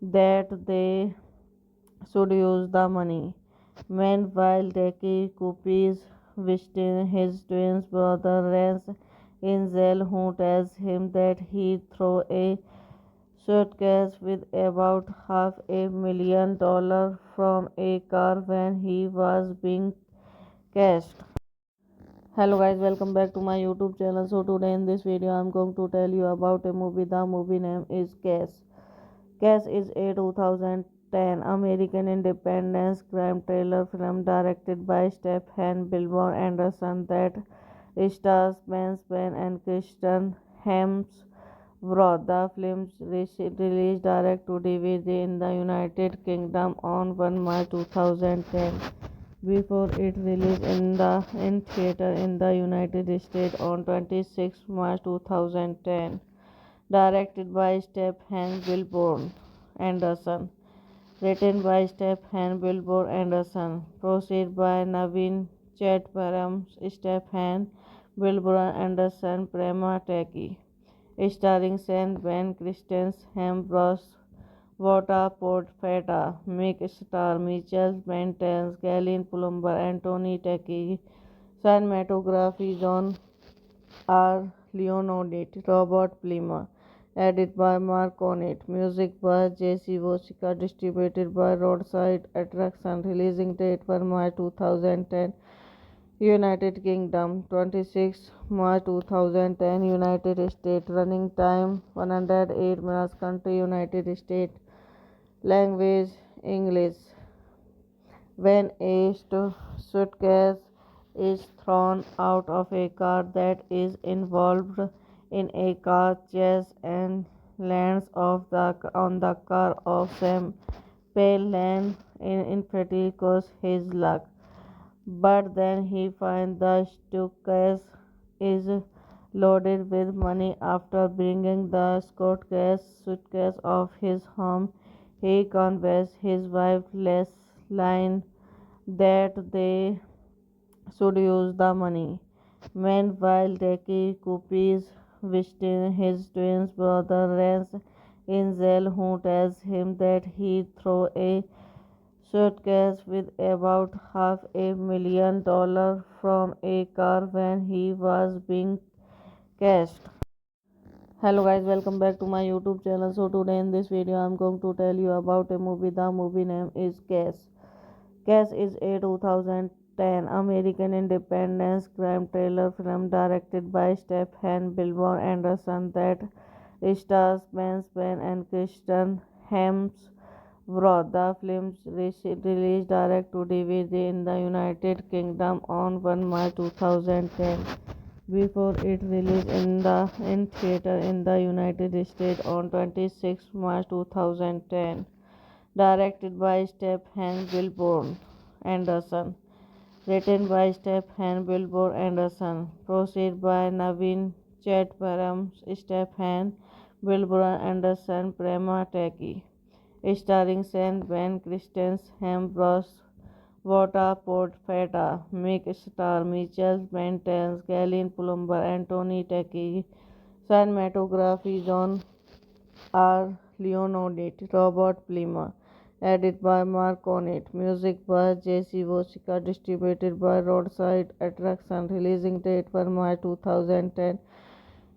that they should use the money. Meanwhile, Deki Coopes visiting his twin brother Rance in jail, who tells him that he threw a suitcase with about $500,000 from a car when he was being cashed. Hello guys, welcome back to my YouTube channel. So today in this video I'm going to tell you about a movie. The movie name is Cash. Cash is a 2010 American independence crime thriller film directed by Stephen Billboard Anderson that stars Ben Span and Kristen Hemsworth. The film released direct to DVD in the United Kingdom on 1 March 2010 before it released in theater in the United States on 26 March 2010. Directed by Stephen Billboard Anderson. Written by Stephen Billboard Anderson. Produced by Naveen Chatparam, Stephen Billboard Anderson, Prema Taki. Starring Sean Ben, Kristen Hemsworth, Vota Portfeta, Mick Star, Mitchell Mentens, Galen Plumber, and Tony Taki. Cinematography John R. Leonardit, Robert Plimer. Edited by Mark Onit. Music by J.C. Wojcicka. Distributed by Roadside Attraction. Releasing date for March 2010. United Kingdom 26 March 2010. United States. Running time 108 minutes. Country United States. Language English. When a suitcase is thrown out of a car that is involved in a car chase and lands on the car of Sam Palin in Frederico's his luck. But then he finds the suitcase is loaded with money after bringing the suitcase of his home. He convinces his wife Leslie that they should use the money. Meanwhile, Deki Coopes visiting his twin brother Rance in jail, who tells him that he threw a suitcase with about $500,000 from a car when he was being cashed. Hello guys, welcome back to my YouTube channel. So today in this video I'm going to tell you about a movie. The movie name is Cash. Cash is a 2010 American independence crime thriller film directed by Stephen Billboard Anderson that stars Ben Span and Kristen Hemsworth. The film released direct to DVD in the United Kingdom on 1 March 2010 before it released in theater in the United States on 26 March 2010. Directed by Stephen Billboard Anderson. Written by Stephen Billboard Anderson. Produced by Naveen Chatparam, Stephen Billboard Anderson, Prema Taki. Starring Sean Ben, Kristen Hemsworth, Vota Portfeta, Mick Star, Mitchell Mentens, Galen Plumber, and Tony Taki. Cinematography John R. Leonardit, Robert Plimer. Edited by Mark Onit. Music by J.C. Wojcicka. Distributed by Roadside Attraction. Releasing date for March 2010.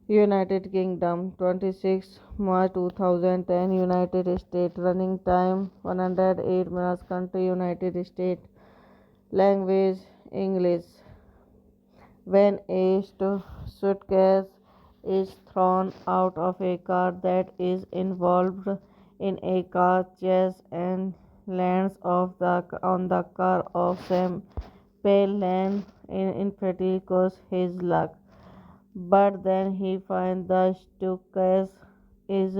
United Kingdom 26 March 2010. United States. Running time 108 minutes. Country United States. Language English. When a suitcase is thrown out of a car that is involved in a car chase and lands on the car of Sam Palin in Frederico's his luck. But then he finds the suitcase is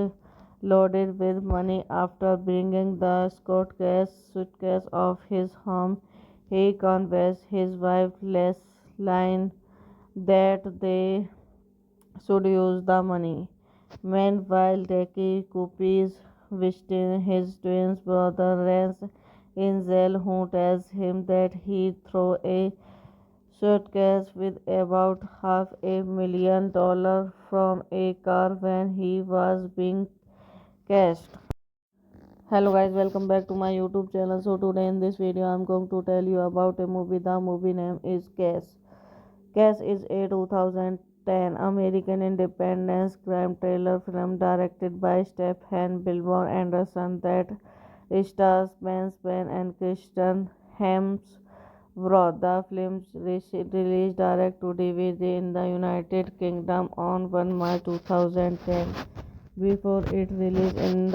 loaded with money after bringing the suitcase of his home. He convinces his wife Leslie that they should use the money. Meanwhile, Deki Coopes visiting his twin brother Rance in jail, who tells him that he threw a suitcase with about $500,000 from a car when he was being cashed. Hello guys, welcome back to my YouTube channel. So today in this video I'm going to tell you about a movie. The movie name is Cash. Cash is a 2010 American independence crime thriller film directed by Stephen Billboard Anderson that stars Ben Span and Kristen Hemsworth. The film released direct to DVD in the United Kingdom on 1 March 2010 before it released in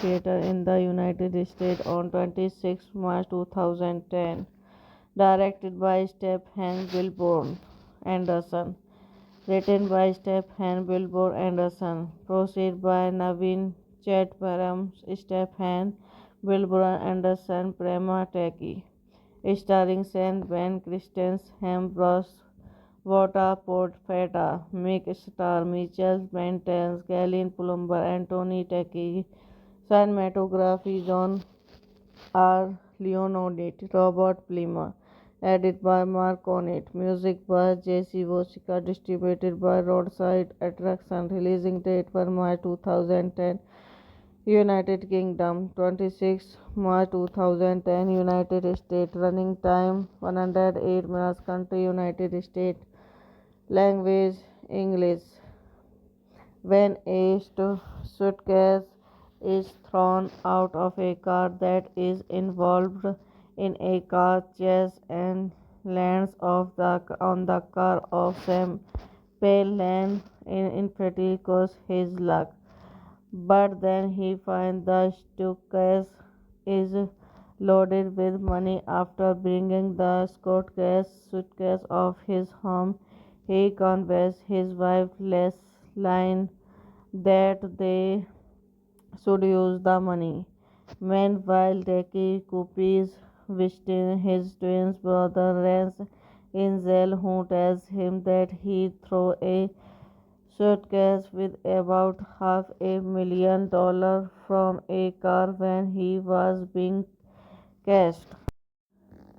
theater in the United States on 26 March 2010. Directed by Stephen Billboard Anderson. Written by Stephen Billboard Anderson. Produced by Naveen Chatparam, Stephen Billboard Anderson, Prema Taki. Starring Sam Ben, Kristen Hemsworth, Vota Portfeta, Mick Star, Mitchell Mentens, Galen Plumber, Anthony Taki. Cinematography John R. Leonardit, Robert Plimer. Edited by Mark Onit. Music by J.C. Wojcicka. Distributed by Roadside Attraction. Releasing date for March 2010. United Kingdom 26 March 2010. United States. Running time 108 minutes. Country United States. Language English. When a suitcase is thrown out of a car that is involved in a car chase and lands on the car of Sam Palin in pretty his luck. But then he finds the suitcase is loaded with money. After bringing the suitcase of his home, he convinces his wife Leslie that they should use the money. Meanwhile, Deki Coop's his twin brother Rance in jail, who tells him that he threw a suitcase with about $500,000 from a car when he was being cashed.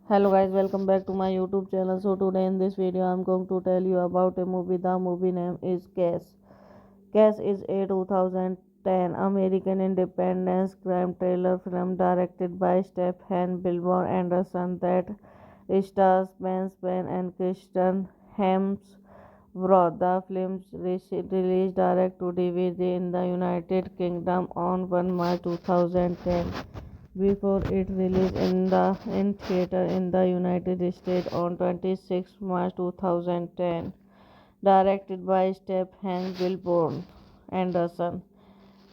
Hello guys, welcome back to my YouTube channel. So today in this video I'm going to tell you about a movie. The movie name is Cash. Cash is a 2010 American independence crime thriller film directed by Stephen Billboard Anderson that stars Ben Span and Kristen Hemsworth. The film released direct to DVD in the United Kingdom on 1 March 2010 before it released in theater in the United States on 26 March 2010. Directed by Stephen Billboard Anderson.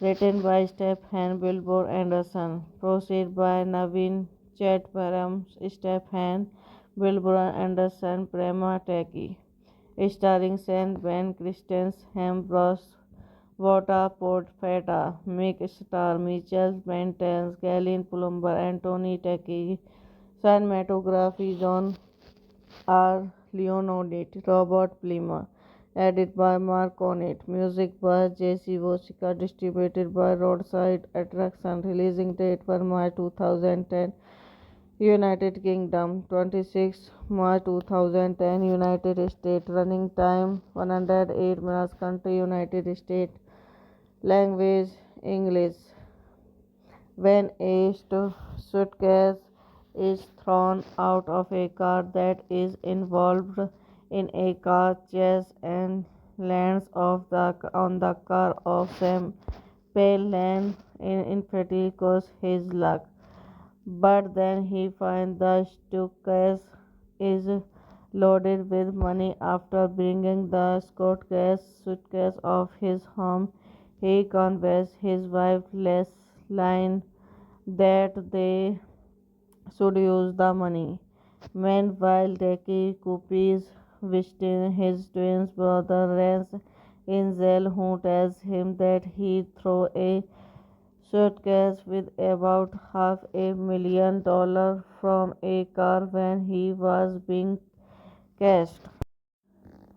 Written by Stephen Billboard Anderson. Produced by Naveen Chatparam, Stephen Billboard Anderson, Prema Taki. Starring Sam Ben, Kristen Hemsworth, Vota Portfeta, Mick Star, Mitchell Mentens, Galen Plumber, Anthony Taki. Cinematography John R. Leonardit, Robert Plimer. Edited by Mark Onit. Music by J.C. Wojcicka. Distributed by Roadside Attraction. Releasing date for March 2010. United Kingdom 26 March 2010. United States. Running time 108 minutes. Country United States. Language English. When a suitcase is thrown out of a car that is involved in a car chase and lands on the car of Sam Palin in pretty his luck. But then he finds the suitcase is loaded with money. After bringing the suitcase of his home, he convinces his wife Leslie that they should use the money. Meanwhile, Deki Coop's his twin brother Rance in jail, who tells him that he threw a suitcase with about $500,000 from a car when he was being cashed.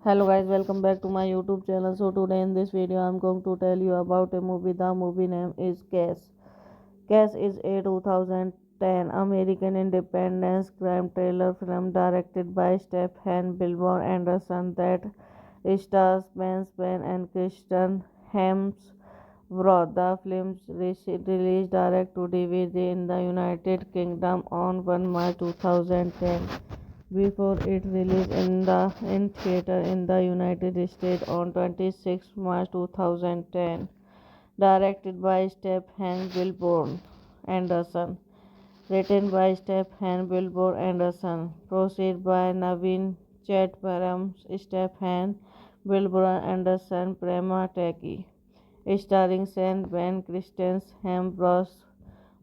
Hello guys, welcome back to my YouTube channel. So today in this video I'm going to tell you about a movie. The movie name is Cash. Cash is a 2010 2010 American independence crime thriller film directed by Stephen Billboard Anderson that stars Ben Span and Kristen Hemsworth. The film released direct to DVD in the United Kingdom on 1 March 2010 before it released in theater in the United States on 26 March 2010. Directed by Stephen Billboard Anderson. Written by Stephen Billboard Anderson. Proceed by Naveen Chatparam, Stephen Billboard Anderson, Prema Taki. Starring Sam Ben, Kristen Hemsworth,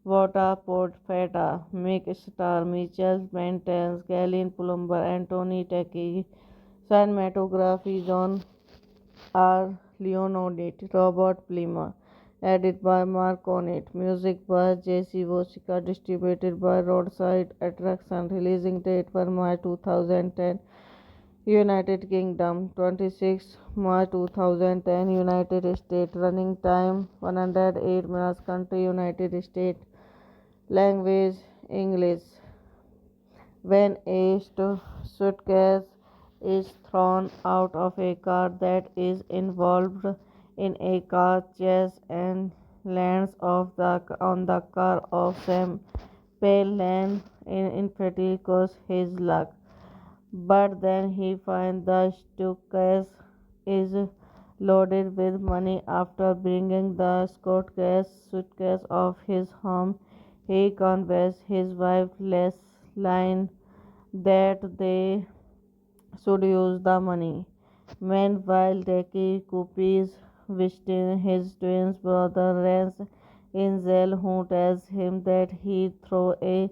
Vota Portfeta, Mick Star, Mitchell Mentens, Galen Plumber, Anthony Taki. Cinematography John R. Leonardit, Robert Plimer. Edited by Mark Cornett. Music by J.C. Wojcicki. Distributed by Roadside Attraction. Releasing date for March 2010. United Kingdom 26 March 2010. United States. Running time 108 minutes. Country United States. Language English. When a suitcase is thrown out of a car that is involved in a car chase and lands on the car of Sam Palin in Fatico's his luck. But then he finds the suitcase is loaded with money. After bringing the suitcase of his home, he convinces his wife Leslie that they should use the money. Meanwhile, Deki Coopy's visiting his twin brother Rance in jail, who tells him that he threw a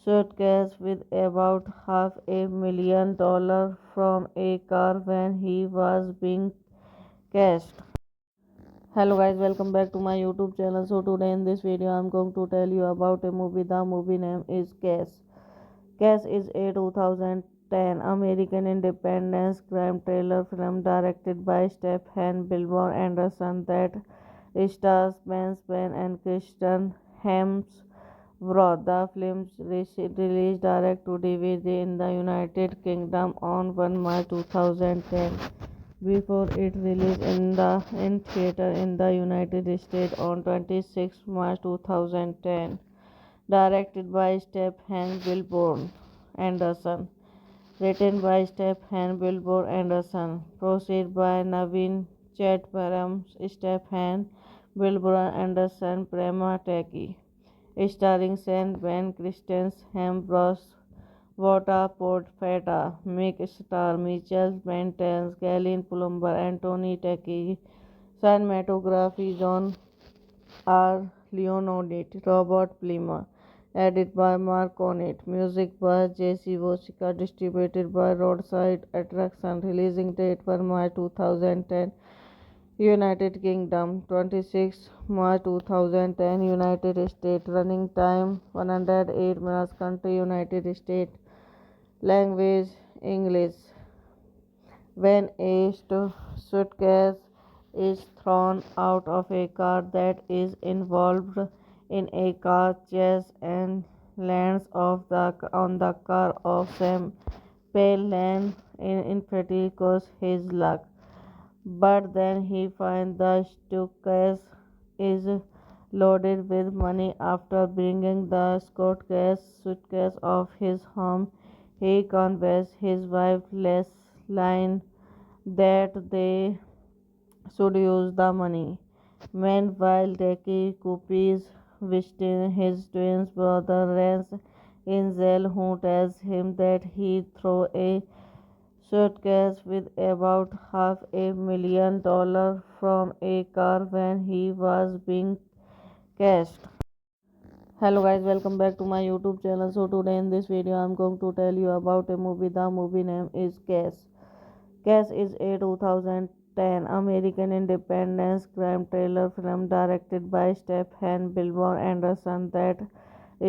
suitcase with about $500,000 from a car when he was being cashed. Hello guys, welcome back to my YouTube channel. So today in this video I'm going to tell you about a movie. The movie name is Cash. Cash is a 2010 American independence crime thriller film directed by Stephen Billboard Anderson that stars Ben Span and Kristen Hemsworth. The film released direct to DVD in the United Kingdom on 1 March 2010 before it released in theater in the United States on 26 March 2010. Directed by Stephen Billboard Anderson. Written by Stephen Billboard Anderson. Proceed by Naveen Chatparam, Stephen Billboard Anderson, Prema Taki. Starring Sam Ben, Kristen Hemsworth, Vota Portfeta, Mick Star, Mitchell Mentens, Galen Plumber, Anthony Taki. Cinematography John R. Leonardit, Robert Plimer. Edited by Mark Cornett. Music by J.C. Wojcicki. Distributed by Roadside Attraction. Releasing date for March 2010. United Kingdom 26 March 2010. United States. Running time 108 minutes. Country United States. Language English. When a suitcase is thrown out of a car that is involved in a car chase and lands on the car of Sam Palin in Fatico's his luck. But then he finds the suitcase is loaded with money. After bringing the suitcase of his home, he convinces his wife Leslie that they should use the money. Meanwhile, Deki Coopy's visiting his twin brother Rance in jail, who tells him that he threw a suitcase with about $500,000 from a car when he was being cashed. Hello guys, welcome back to my YouTube channel. So today in this video I'm going to tell you about a movie. The movie name is Cash. Cash is a 2010 American independence crime thriller film directed by Stephen Billboard Anderson that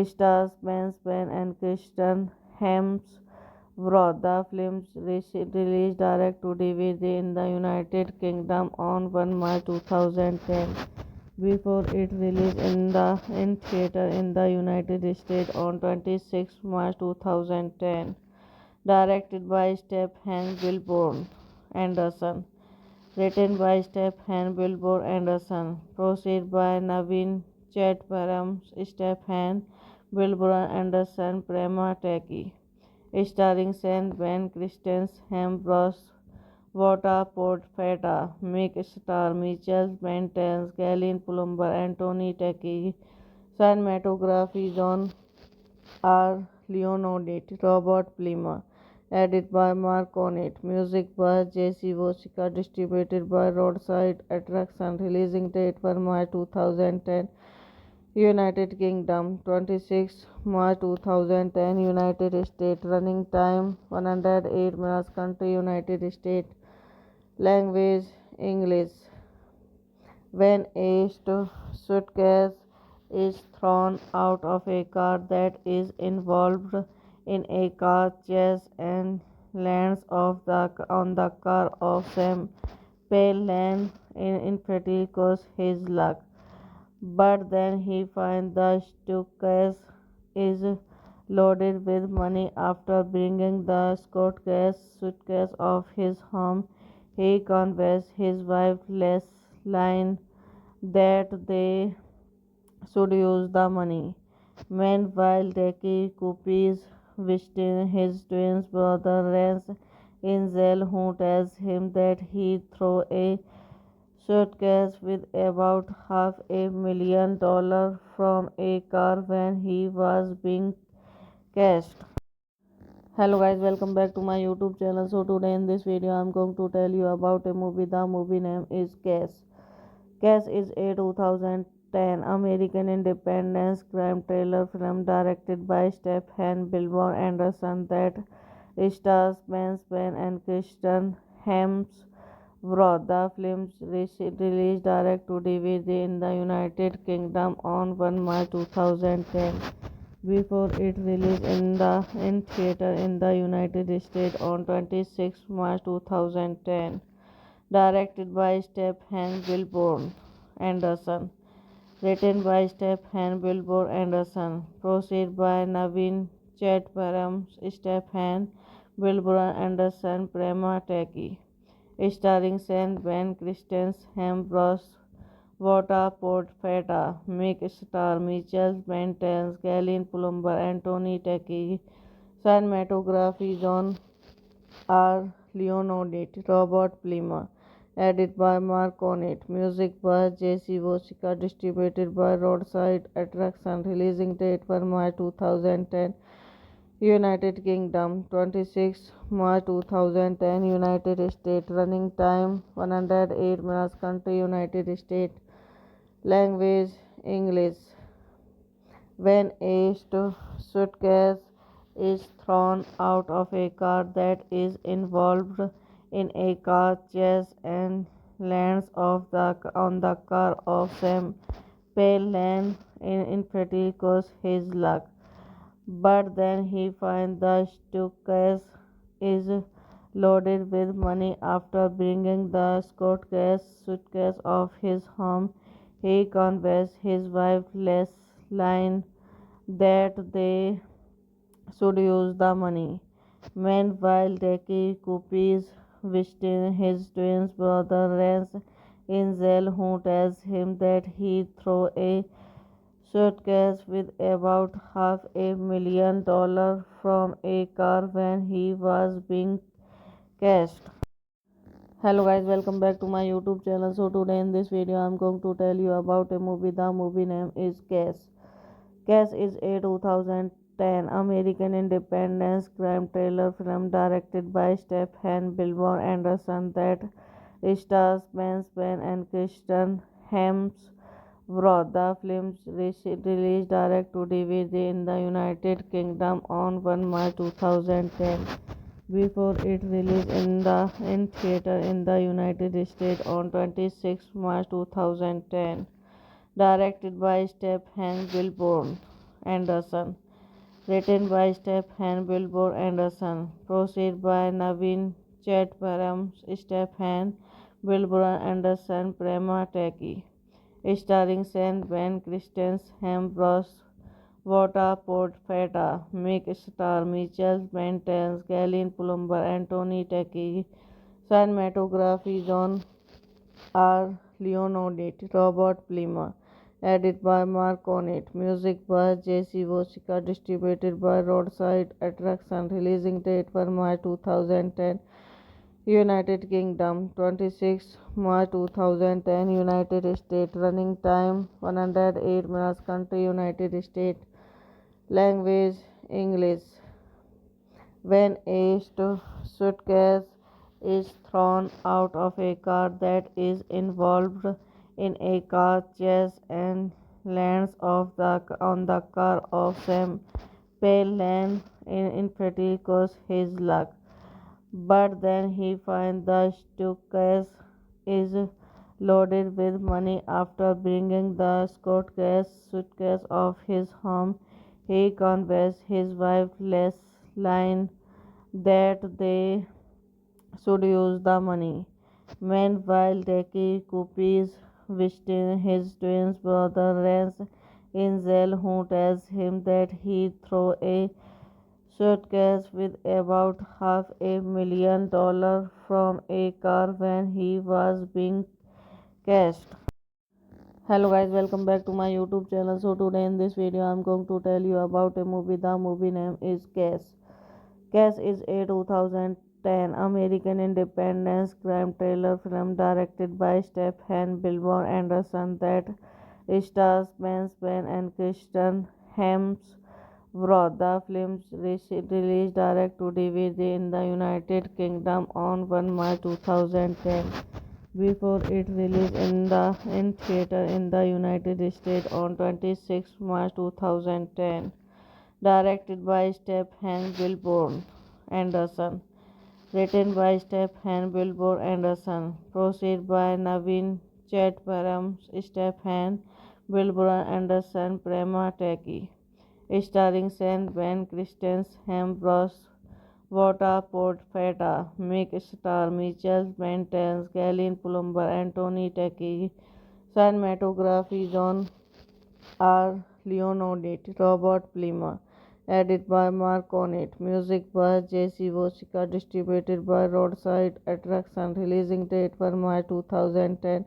stars Ben Span and Kristen Hemsworth. The film released direct to DVD in the United Kingdom on 1 March 2010 before it released in theater in the United States on 26 March 2010. Directed by Stephen Billboard Anderson. Written by Stephen Billboard Anderson. Produced by Naveen Chatparam, Stephen Billboard Anderson, Prema Taki. Starring Sam Ben Christensen, Ambrose Vota Portfeta, Mick Star, Mitchell Mentens, Galen Plumber, Anthony Taki. Cinematography John R. Leonardit, Robert Plimer. Edited by Mark Cornett. Music by J.C. Wojcicka. Distributed by Roadside Attraction. Releasing date for March 2010. United Kingdom 26 March 2010. United States. Running time 108 minutes. Country United States. Language English. When a suitcase is thrown out of a car that is involved in a car chase and lands on the car of Sam Palin in Fatico's his luck. But then he finds the suitcase is loaded with money. After bringing the suitcase of his home, he convinces his wife Leslie that they should use the money. Meanwhile, Deki Coopy's visiting his twin brother Rance in jail, who tells him that he threw a suitcase with about $500,000 from a car when he was being cashed. Hello guys, welcome back to my YouTube channel. So today in this video I'm going to tell you about a movie. The movie name is Cash. Cash is a 2010 American independence crime thriller film directed by Stephen Billboard Anderson that stars Ben Span and Kristen Hemsworth. The film released direct to DVD in the United Kingdom on 1 March 2010 before it released in theater in the United States on 26 March 2010. Directed by Stephen Billboard Anderson. Written by Stephen Billboard Anderson. Produced by Naveen Chatparam, Stephen Billboard Anderson, Prema Taki. Starring Sam Ben Christensen, Ambrose Vota Portfeta, Mick Star, Mitchell Mentens, Galen Plumber, Anthony Taki. Cinematography John R. Leonardit, Robert Plimer. Edited by Mark Cornett. Music by J.C. Wojcicka. Distributed by Roadside Attraction. Releasing date for March 2010. United Kingdom 26 March 2010. United States. Running time 108 minutes. Country United States. Language English. When a suitcase is thrown out of a car that is involved in a car chase and lands on the car of Sam Palin in Fatico's his luck. But then he finds the suitcase is loaded with money. After bringing the suitcase of his home, he convinces his wife Leslie that they should use the money. Meanwhile, Deki Coopy's visiting his twin brother Rance in jail, who tells him that he threw a suitcase with about $500,000 from a car when he was being cashed. Hello guys, welcome back to my YouTube channel. So today in this video I'm going to tell you about a movie. The movie name is Cash. Cash is a 2010 American independence crime thriller film directed by Stephen Billboard Anderson that stars Ben Span and Kristen Hemsworth. The film released direct to DVD in the United Kingdom on 1 March 2010 before it released in theater in the United States on 26 March 2010. Directed by Stephen Billboard Anderson. Written by Stephen Billboard Anderson. Produced by Naveen Chatparam, Stephen Billboard Anderson, Prema Taki. starring Saint Ben Christensen, Ambrose Vota Portfeta, Mick Star, Michelle Mentens, Galen Plumber, Anthony Tecchi, cinematography John R. Leonardit, Robert Plimer, edit by Mark Onit, music by J.C. Wojcicka, distributed by Roadside Attraction, releasing date for March 2010, United Kingdom, 26 March 2010, United States, running time 108 minutes, country United States, language English. When a suitcase is thrown out of a car that is involved in a car chase and lands on the car of Sam Payne in Fatico's his luck. But then he finds the suitcase is loaded with money. After bringing the suitcase of his home, he convinces his wife Leslie that they should use the money. Meanwhile, Decky Coopy's visiting his twin brother Rance in jail, who tells him that he threw a suitcase with about $500,000 from a car when he was being cashed. Hello guys, welcome back to my YouTube channel. So today in this video I'm going to tell you about a movie. The movie name is Cash. Cash is a 2010 American independence crime thriller film directed by Stephen Billboard Anderson that stars Ben Span and Kristen Hemsworth. The film released direct to DVD in the United Kingdom on 1 March 2010 before it released in theater in the United States on 26 March 2010. Directed by Stephen Billboard Anderson. Written by Stephen Billboard Anderson. Produced by Naveen Chatparam, Stephen Billboard Anderson, Prema Teki. Starring Saint Ben Christensen, Ambrose Vota Portfeta, Mick Star, Michelle Mentens, Galen Plumber, Anthony Tecchi, cinematography John R. Leonardit, Robert Plimer, edit by Mark Onit, music by J.C. Wojcicka, distributed by Roadside Attraction, releasing date for March 2010,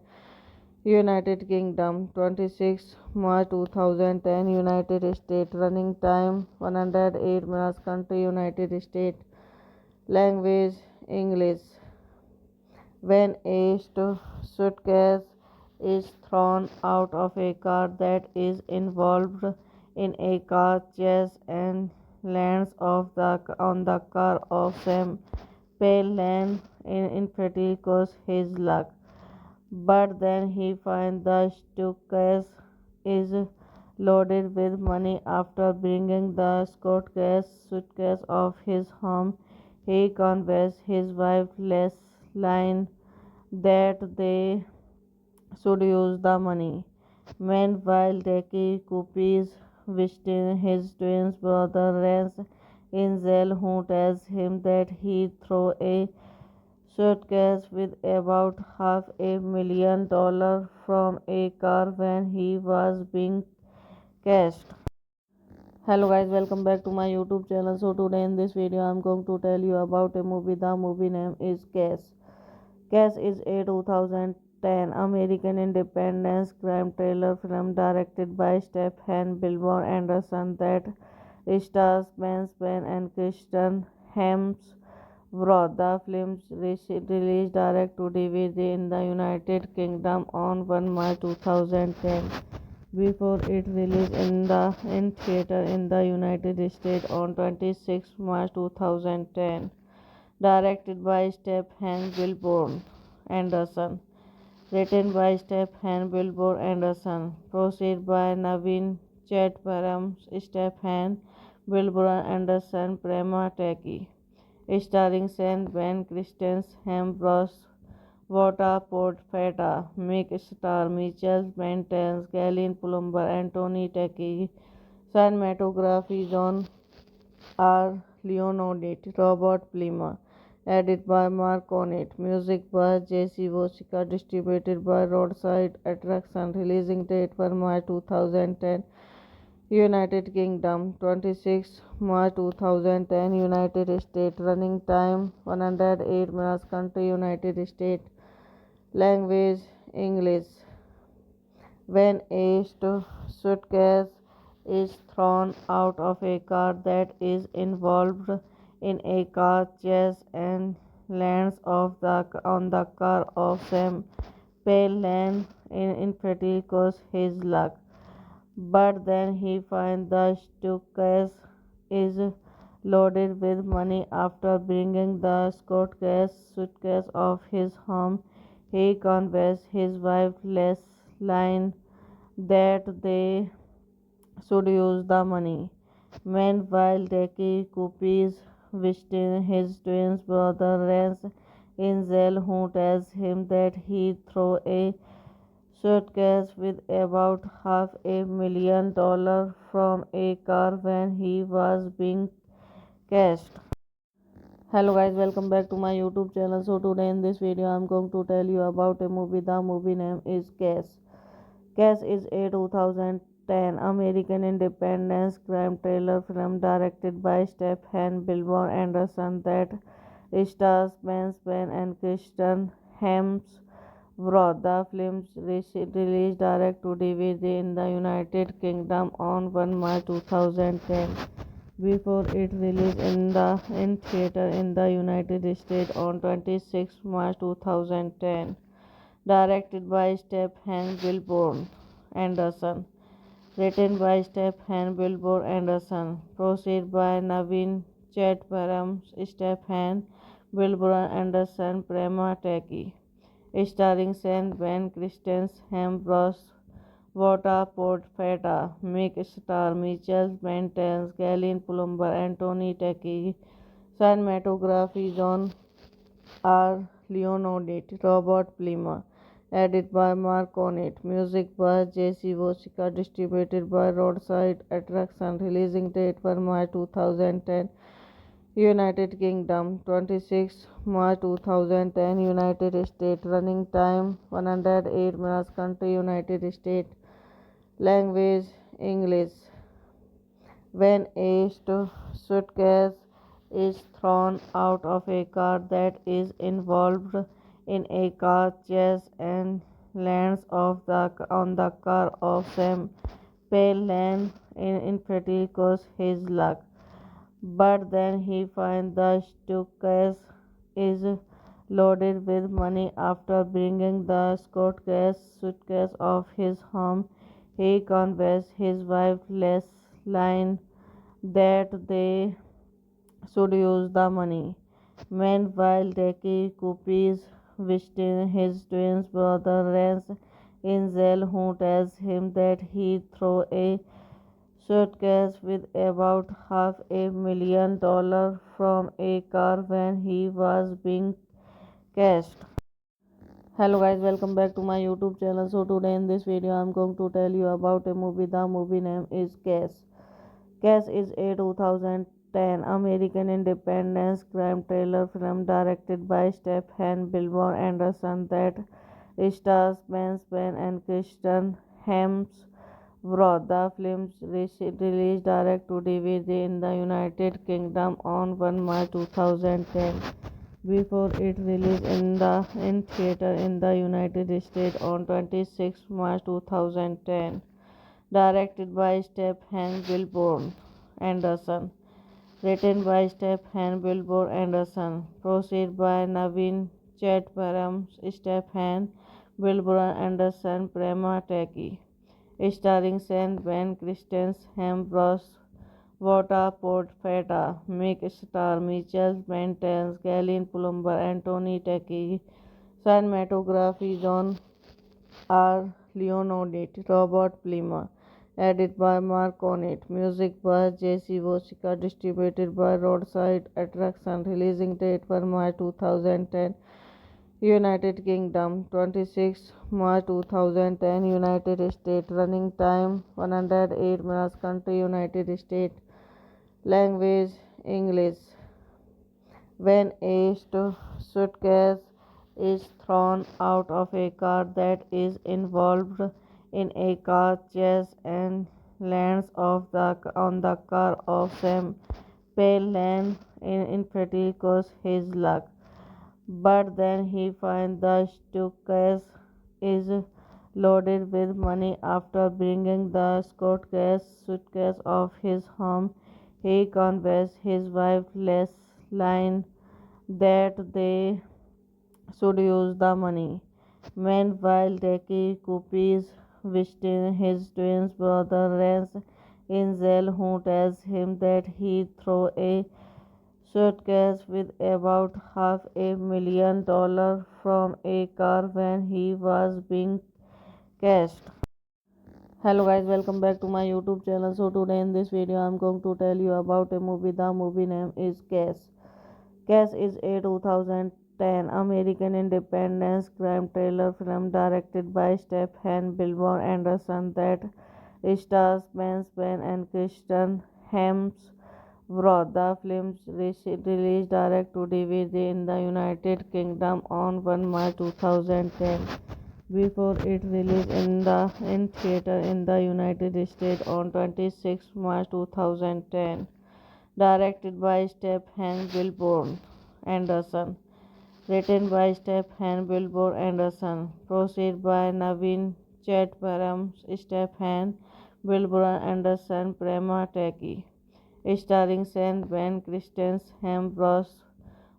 United Kingdom, 26 March 2010, United States, running time 108 minutes, country United States, language English. When a suitcase is thrown out of a car that is involved in a car chase and lands on the car of Sam Payne in Fatico's his luck. But then he finds the is loaded with money. After bringing the suitcase of his home, he convinces his wife Leslie that they should use the money. Meanwhile, Decky Coopy is visiting his twin brother Rance in jail, who tells him that he threw a suitcase with about $500,000 from a car when he was being cashed. Hello guys, welcome back to my YouTube channel. So today in this video I'm going to tell you about a movie. The movie name is Cash. Cash is a 2010 American independence crime thriller film directed by Stephen Billboard Anderson that stars Ben Span and Kristen Hemsworth. The film released direct to DVD in the United Kingdom on 1 March 2010 before it released in theater in the United States on 26 March 2010. Directed by Stephen Billboard Anderson. Written by Stephen Billboard Anderson. Produced by Naveen Chatparam, Stephen Billboard Anderson, Prema Teki. Starring Saint Ben Christensen, Ambrose Vota Portfeta, Mick Star, Michelle Mentens, Galen Plumber, Anthony Tecchi, cinematography John R. Leonardit, Robert Plimer, Edit by Mark Onit. Music by J.C. Wojcicka. Distributed by Roadside Attraction. Releasing date for March 2010. United Kingdom 26 March 2010. United States. Running time 108 minutes. Country United States. Language English. When a suitcase is thrown out of a car that is involved in a car chase and lands on the car of Sam Payne in Fatico's his luck. But then he finds the suitcase is loaded with money. After bringing the suitcase of his home, he convinces his wife Leslie that they should use the money. Meanwhile, Decky Coopy's visiting his twin brother Rance in jail, who tells him that he threw a suitcase with about $500,000 from a car when he was being cashed. Hello guys, welcome back to my YouTube channel. So today in this video I'm going to tell you about a movie. The movie name is Cash. Cash is a 2010 American independence crime thriller film directed by Stephen Billboard Anderson that stars Ben Span and Kristen Hemsworth. The film released direct to DVD in the United Kingdom on 1 March 2010 before it released in theater in the United States on 26 March 2010. Directed by Stephen Billboard Anderson. Written by Stephen Billboard Anderson. Produced by Naveen Chatparam, Stephen Billboard Anderson, Prema Taki. Starring Sean Ben, Kristen Hemsworth, Vota Portfeta, Mick Star, Mitchell Mentens, Galen Plumber, and Tony Taki. Cinematography John R. Leonardit, Robert Plimer. Edit by Mark Onit. Music by J.C. Wojcicka. Distributed by Roadside Attraction. Releasing date for March 2010. United Kingdom 26 March 2010. United States. Running time 108 minutes. Country United States. Language English. When a suitcase is thrown out of a car that is involved in a car chase and lands on the car of Sam Payne in Fatico's his luck. But then he finds the suitcase is loaded with money. After bringing the suitcase of his home, he convinces his wife Leslie that they should use the money. Meanwhile, Decky Coopy's visiting his twin brother Rance in jail, who tells him that he threw a suitcase with about $500,000 from a car when he was being cashed. Hello guys, welcome back to my YouTube channel. So today in this video I'm going to tell you about a movie. The movie name is Cash. Cash is a 2010 American independence crime thriller film directed by Stephen Billboard Anderson that stars Ben Span and Kristen Hemsworth. The film released direct to DVD in the United Kingdom on 1 March 2010 before it released in theater in the United States on 26 March 2010. Directed by Stephen Billboard Anderson. Written by Stephen Billboard Anderson. Produced by Naveen Chatparam, Stephen Billboard Anderson, Prema Taki. Starring Sean Ben, Kristen Hemsworth, Vota Portfeta, Mick Star, Mitchell Mentens, Galen Plumber, and Tony Taki. Cinematography John R. Leonardit, Robert Plimer. Edit by Mark Onit. Music by J.C. Wojcicka. Distributed by Roadside Attraction. Releasing date for March 2010. United Kingdom 26 March 2010. United States. Running time 108 minutes. Country United States. Language English. when a suitcase is thrown out of a car that is involved in a car chase and lands on the car of Sam Payne in Frederico's his luck. But then he finds the suitcase is loaded with money after bringing the suitcase of his home. He convinces his wife Leslie that they should use the money. Meanwhile, Decky Coopy's visiting his twin brother Rance in jail, who tells him that he threw a suitcase with about $500,000 from a car when he was being cashed. Hello guys, welcome back to my YouTube channel. So today in this video I'm going to tell you about a movie. The movie name is Cash. Cash is a 2010 American independence crime thriller film directed by Stephen Billboard Anderson that stars Ben Span and Kristen Hemsworth. The film released direct to DVD in the United Kingdom on 1 March 2010 before it released in theater in the United States on 26 March 2010. Directed by Stephen Billboard Anderson. Written by Stephen Billboard Anderson. Produced by Naveen Chatparam, Stephen Billboard Anderson, Prema Taki. Starring Sam Ben, Kristen Hemsworth,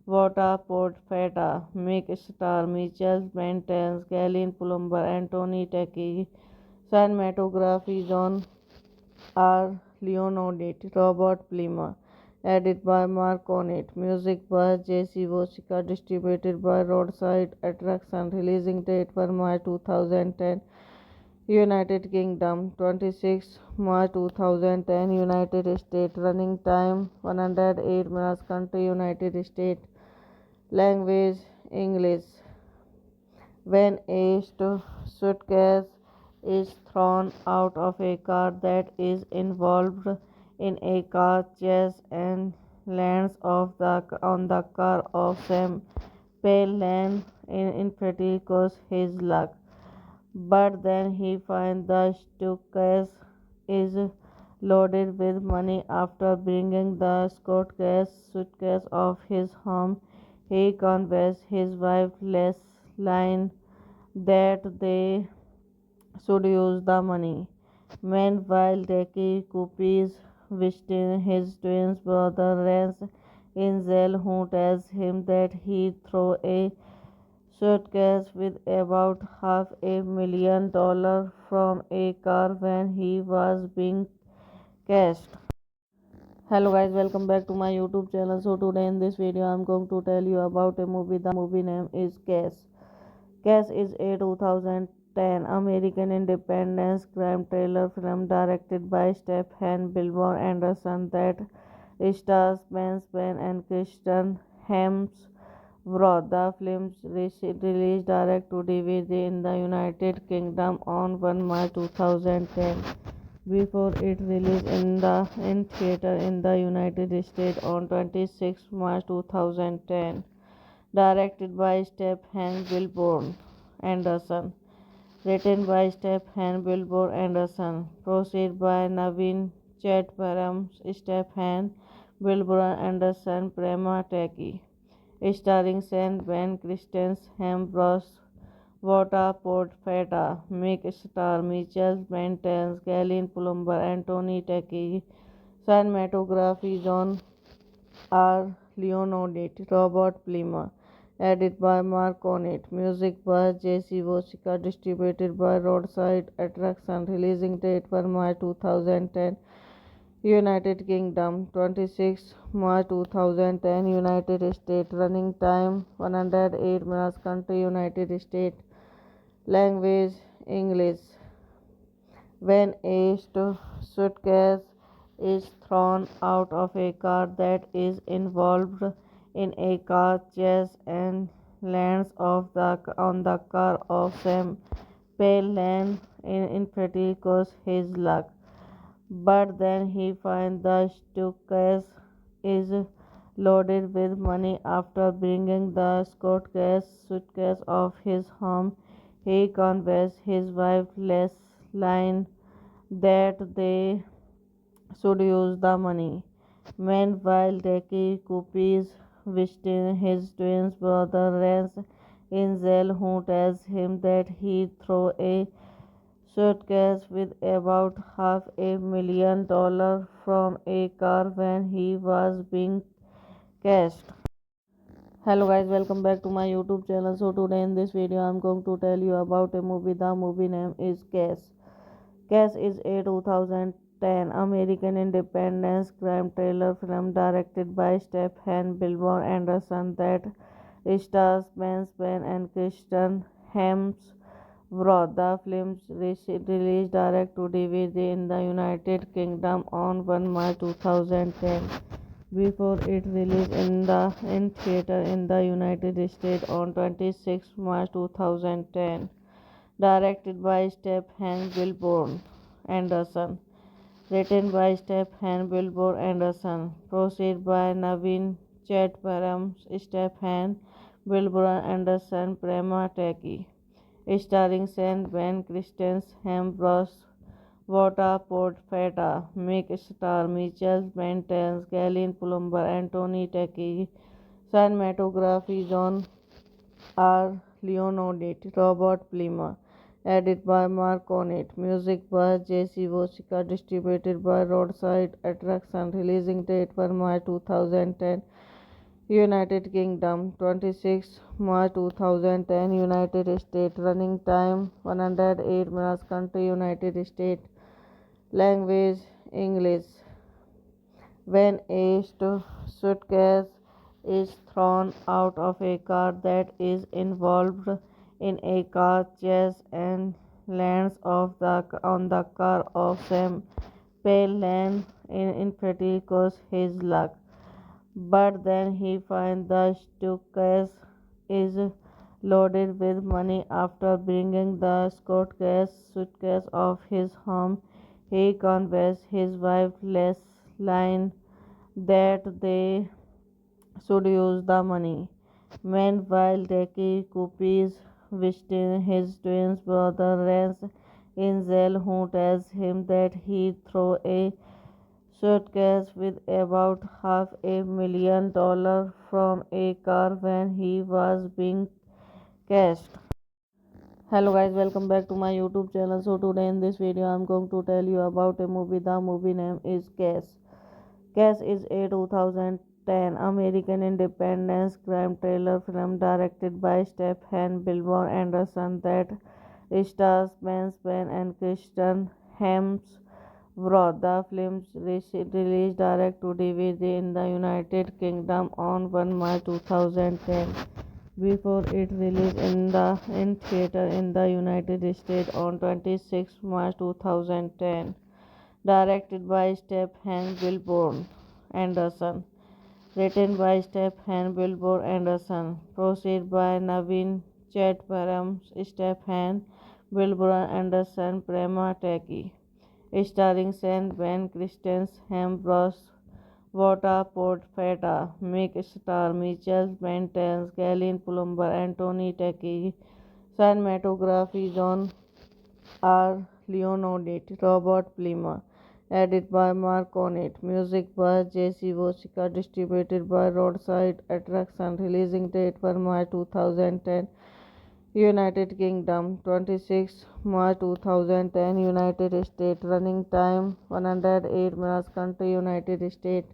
Vota Portfeta, Mick Star, Mitchell Mentens, Galen Plumber, Anthony Taki. Cinematography John R. Leonardit, Robert Plimer. Edited by Mark Onit. Music by J.C. Wojcicka. Distributed by Roadside Attraction. Releasing date for March 2010. United Kingdom 26 March 2010. United States. Running time 108 minutes. Country United States. Language English. When a suitcase is thrown out of a car that is involved in a car chase and lands on the car of Sam Payne in Frederico's his luck. But then he finds the suitcase is loaded with money after bringing the suitcase of his home. He convinces his wife Leslie that they should use the money. Meanwhile, Decky Coopy's visiting his twin brother Rance in jail, who tells him that he threw a suitcase with about $500,000 from a car when he was being cashed. Hello guys, welcome back to my YouTube channel. So today in this video I'm going to tell you about a movie. The movie name is Cash. Cash is a 2010 American independence crime thriller film directed by Stephen Billboard Anderson that stars Ben Span and Kristen Hemsworth. The film released direct to DVD in the United Kingdom on 1 March 2010 before it released in theater in the United States on 26 March 2010. Directed by Stephen Billboard Anderson. Written by Stephen Billboard Anderson. Produced by Naveen Chatparam, Stephen Billboard Anderson, Prema Taki. Starring Sam Ben, Kristen Hemsworth, Vota Portfeta, Mick Star, Mitchell Mentens, Galen Plumber, Anthony Taki. Cinematography John R. Leonardit, Robert Plimer. Edited by Mark Onit. Music by J.C. Wojcicka. Distributed by Roadside Attraction. Releasing date for March 2010. United Kingdom 26 March 2010. United States. Running time 108 minutes. Country United States. Language English. When a suitcase is thrown out of a car that is involved in a car chase and lands on the car of Sam Payne in Frederico's his luck. But then he finds the suitcase is loaded with money after bringing the suitcase of his home. He convinced his wife Leslie that they should use the money. Meanwhile, Jackie Coopis visiting his twin brother Rance in jail, who tells him that he threw a suitcase with about $500,000 from a car when he was being cashed. Hello guys, welcome back to my YouTube channel. So today in this video I'm going to tell you about a movie. The movie name is Cash. Cash is a 2010 American independence crime thriller film directed by Stephen Billboard Anderson that stars Ben Span and Kristen Hemsworth. The film released direct to DVD in the United Kingdom on 1 March 2010 before it released in theater in the United States on 26 March 2010. Directed by Stephen Billboard Anderson. Written by Stephen Billboard Anderson. Produced by Naveen Chatparam, Stephen Billboard Anderson, Prema Taki. Starring Sean Ben, Kristen Hemsworth, Vota Portfeta, Mick Star, Mitchell Mentens, Galen Plumber, Anthony Taki. Cinematography John R. Leonardit, Robert Plimer. Edited by Mark Cornett. Music by J.C. Wojcicki. Distributed by Roadside Attraction. Releasing date for March 2010. United Kingdom 26 March 2010. United States. Running time 108 minutes. Country United States. Language English. When a suitcase is thrown out of a car that is involved in a car chase and lands on the car of Sam Palin in Friticos his luck. But then he finds the suitcase is loaded with money after bringing the suitcase of his home. He convinces his wife Leslie that they should use the money. Meanwhile, Jackie Coopis visiting his twin brother Rance in jail, who tells him that he threw a suitcase with about $500,000 from a car when he was being cashed. Hello guys, welcome back to my YouTube channel. So today in this video I'm going to tell you about a movie. The movie name is Cash. Cash is a 2010 American independence crime thriller film directed by Stephen Billboard Anderson that stars Ben Span and Kristen Hemsworth. The film released direct to DVD in the United Kingdom on 1 March 2010 before it released in theater in the United States on 26 March 2010. Directed by Stephen Billboard Anderson. Written by Stephen Billboard Anderson. Produced by Naveen Chatparam, Stephen Billboard Anderson, Prema Taki. Starring Sean Ben, Kristen Hemsworth, Vota Portfeta, Mick Star, Mitchell Mentens, Galen Plumber, Anthony Taki. Cinematography John R. Leonardit, Robert Plimer. Edited by Mark Cornett. Music by J.C. Wojcicki. Distributed by Roadside Attraction. Releasing date for March 2010. United Kingdom 26 March 2010. United States. Running time 108 minutes. Country United States.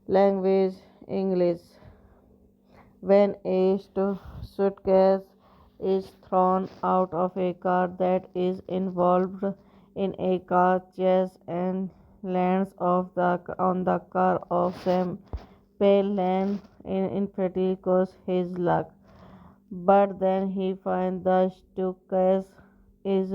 Language English. When a suitcase is thrown out of a car that is involved in a car chase and lands on the car of Sam Palin in Friticos his luck. But then he finds the suitcase is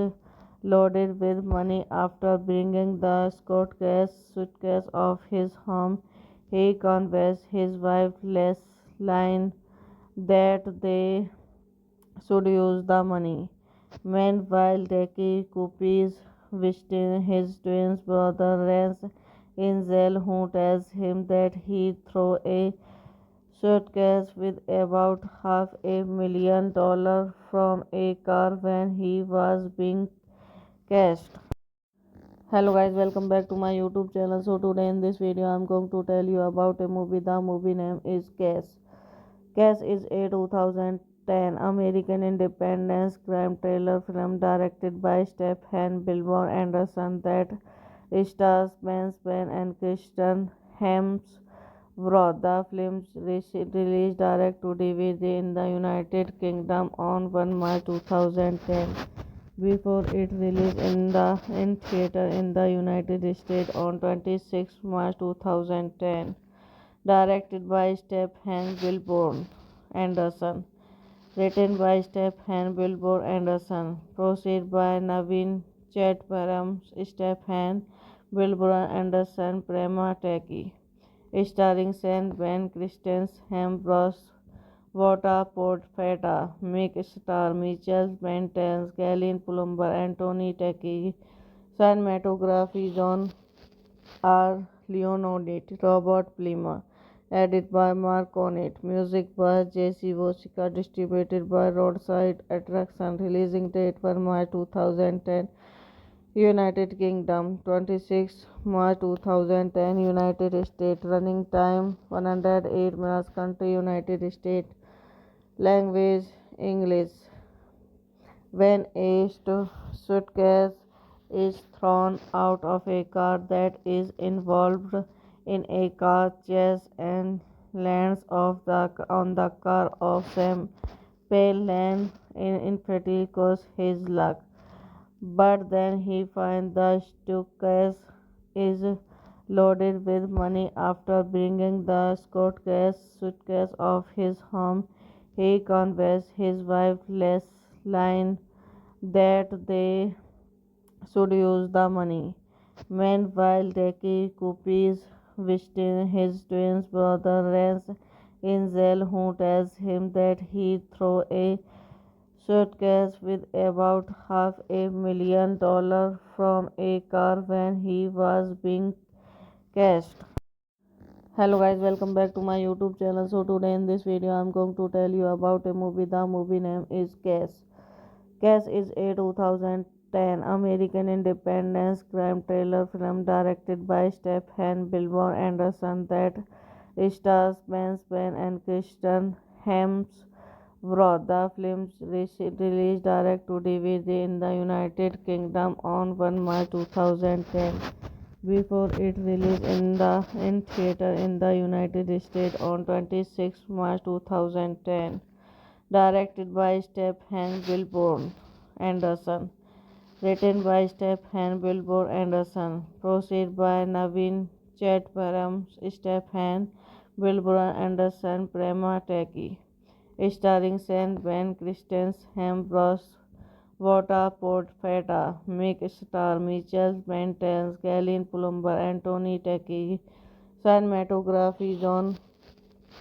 loaded with money after bringing the suitcase of his home. He convinces his wife Leslie that they should use the money. Meanwhile, Jackie Coopis visiting his twin brother Rance in jail who tells him that he threw a suitcase with about $500,000 from a car when he was being cashed. Hello guys, welcome back to my YouTube channel. So today in this video I'm going to tell you about a movie. The movie name is Cash. Cash is a 2010 American independence crime thriller film directed by Stephen Billboard Anderson that stars Ben Span and Kristen Hemsworth. The film released direct to DVD in the United Kingdom on 1 March 2010 before it released in theater in the United States on 26 March 2010. Directed by Stephen Billboard Anderson. Written by Stephen Billboard Anderson. Produced by Naveen Chatparam, Stephen Billboard Anderson, Prema Taki. Starring Sam Ben, Kristen Hemsworth, Vota Portfeta, Mick Star, Mitchell Mentens, Galen Plumber, Anthony Taki. Cinematography John R. Leonardit, Robert Plimer. Edited by Mark Onit. Music by J.C. Wojcicka. Distributed by Roadside Attraction. Releasing date for March 2010. United Kingdom 26 March 2010. United States. Running time 108 minutes. Country United States. Language English. When a suitcase is thrown out of a car that is involved in a car chase and lands on the car of Sam Payne in Fatico's his luck. But then he finds the suitcase is loaded with money. After bringing the suitcase of his home, he convinces his wife Leslie that they should use the money. Meanwhile, Deki Coop's visiting his twin brother Rance in jail, who tells him that he threw a suitcase with about $500,000 from a car when he was being cashed. Hello guys, welcome back to my YouTube channel. So today in this video I'm going to tell you about a movie. The movie name is Cash. Cash is a 2010 American independence crime thriller film directed by Stephen Billboard Anderson that stars Ben Span and Kristen Hemsworth. The film released direct to DVD in the United Kingdom on 1 March 2010 before it released in theater in the United States on 26 March 2010. Directed by Stephen Billboard Anderson. Written by Stephen Billboard Anderson. Produced by Naveen Chatparam, Stephen Billboard Anderson, Prema Taki. Starring Sam Ben, Kristen Hemsworth, Vota Portfeta, Mick Star, Mitchell Mentens, Galen Plumber, Anthony Taki. Cinematography John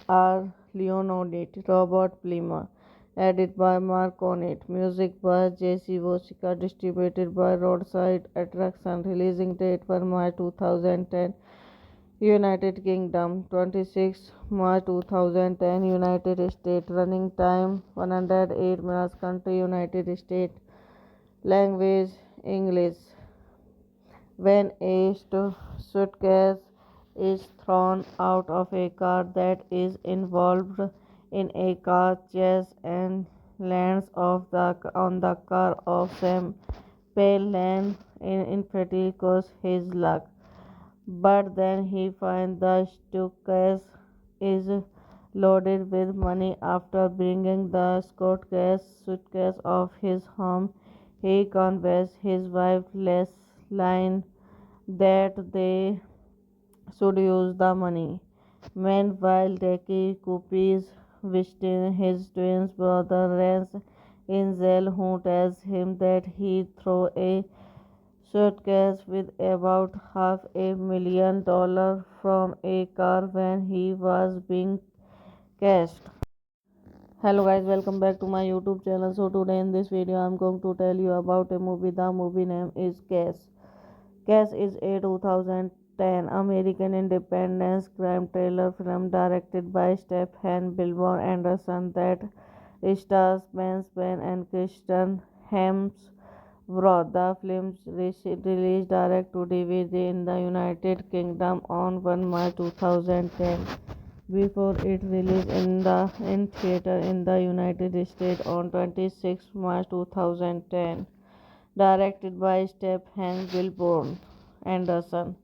R. Leonardit, Robert Plimer. Edited by Mark Onit. Music by J.C. Wojcicka. Distributed by Roadside Attraction. Releasing date for March 2010. United Kingdom 26 March 2010. United States. Running time 108 minutes. Country United States. Language English. When a suitcase is thrown out of a car that is involved in a car chase and lands on the car of Sam Payne in Fatico's his luck. But then he finds the suitcase is loaded with money. After bringing the suitcase of his home, he convinces his wife Leslie that they should use the money. Meanwhile, Deki Coop's visiting his twin brother Rance in jail, who tells him that he threw a suitcase with about $500,000 from a car when he was being cashed. Hello guys, welcome back to my YouTube channel. So today in this video I'm going to tell you about a movie. The movie name is Cash. Cash is a 2010 2010 American independence crime thriller film directed by Stephen Billboard Anderson that stars Ben Span and Kristen Hemsworth. The film released direct to DVD in the United Kingdom on 1 March 2010 before it released in theater in the United States on 26 March 2010. Directed by Stephen Billboard Anderson.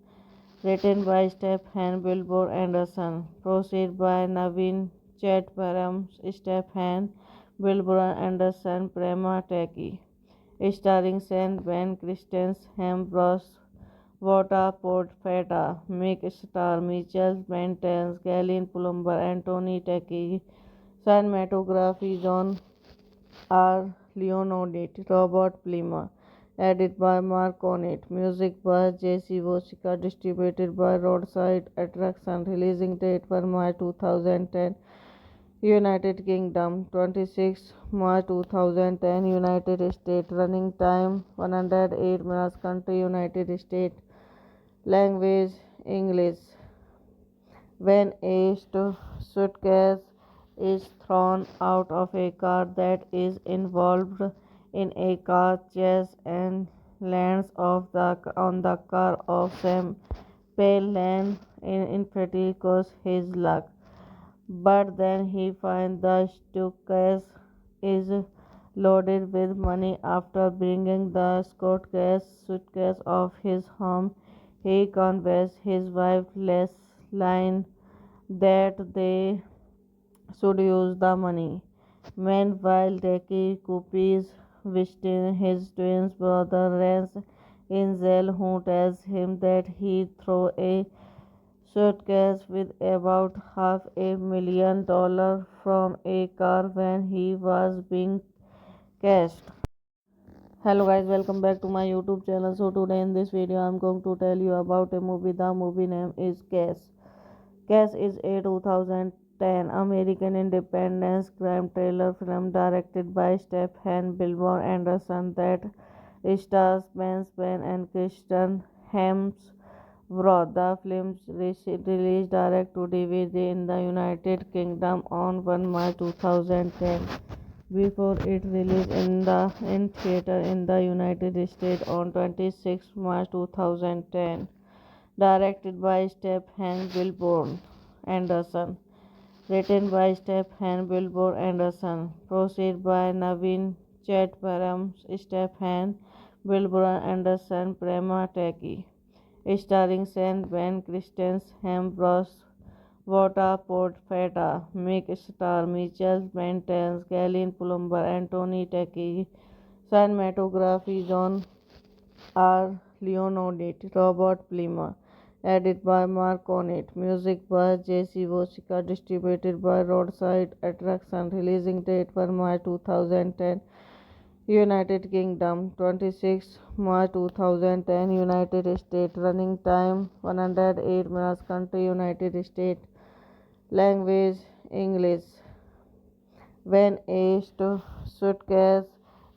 Written by Stephen Billboard Anderson. Produced by Naveen Chatparam, Stephen Billboard Anderson, Prema Taki. Starring Saint Ben Christens, Hembros, Vota Portfeta, Mick Star, Mitchell Mentens, Galen Plumber, Anthony Taki. Cinematography John R. Leonardit, Robert Plimer. Edited by Mark Cornett. Music by J.C. Wojcicki. Distributed by Roadside Attraction. Releasing date for March 2010. United Kingdom 26 March 2010. United States. Running time 108 minutes. Country United States. Language English. When a suitcase is thrown out of a car that is involved in a car chase and lands on the car of Sam Palin in Fatico's his luck. But then he finds the suitcase is loaded with money. After bringing the suitcase of his home, he convinces his wife Leslie that they should use the money. Meanwhile, Decky Coop's visiting his twin brother Rance in jail, who tells him that he threw a suitcase with about $500,000 from a car when he was being cashed. Hello guys, welcome back to my YouTube channel. So today in this video I'm going to tell you about a movie. The movie name is Cash. Cash is a 2010 American independence crime thriller film directed by Stephen Billboard Anderson that stars Ben Span and Kristen Hemsworth. The film released direct to DVD in the United Kingdom on 1 March 2010 before it released in theater in the United States on 26 March 2010. Directed by Stephen Billboard Anderson. Written by Stephen Billboard Anderson. Produced by Naveen Chatparam, Stephen Billboard Anderson, Prema Taki. Starring Saint Ben Christens, Hembros, Vota Portfeta, Mick Star, Mitchell Mentens, Galen Plumber, Anthony Taki. Cinematography John R. Leonardit, Robert Plimer. Edited by Mark Cornett. Music by J.C. Wojcicki. Distributed by Roadside Attraction. Releasing date for March 2010. United Kingdom 26 March 2010. United States. Running time 108 minutes. Country United States. Language English. When a suitcase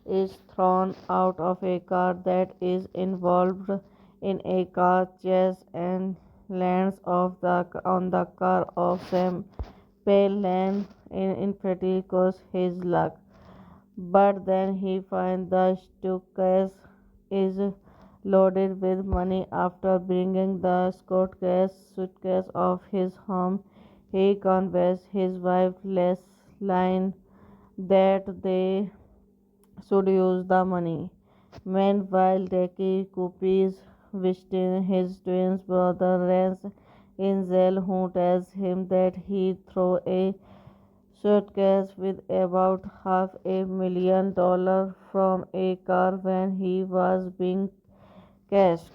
is thrown out of a car that is involved in a car chase and lands on the car of Sam Palin in Fatico's his luck. But then he finds the suitcase is loaded with money. After bringing the suitcase of his home, he convinces his wife Leslie that they should use the money. Meanwhile, Decky Coop's visiting his twin brother Rance in jail, who tells him that he threw a suitcase with about $500,000 from a car when he was being cashed.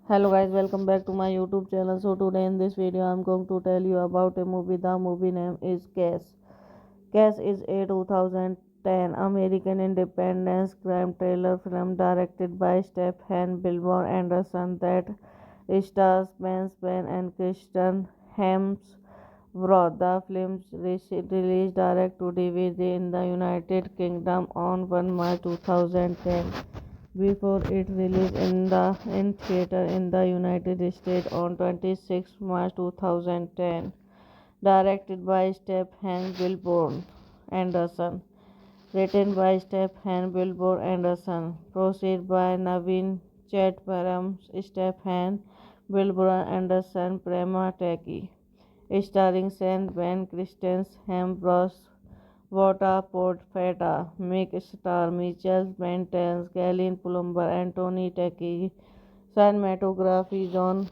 Hello guys, welcome back to my YouTube channel. So today in this video I'm going to tell you about a movie. The movie name is Cash. Cash is a 2010 American independence crime thriller film directed by Stephen Billboard Anderson that stars Ben Span and Kristen Hemsworth. The film released direct to DVD in the United Kingdom on 1 March 2010 before it released in theater in the United States on 26 March 2010. Directed by Stephen Billboard Anderson. Written by Stephen Billboard Anderson. Produced by Naveen Chatparam, Stephen Billboard Anderson, Prema Taki. Starring Saint Ben Christensen, Ambrose Vota Portfeta, Mick Star, Michael Bentens, Galen Plumber, Anthony Taki. Cinematography John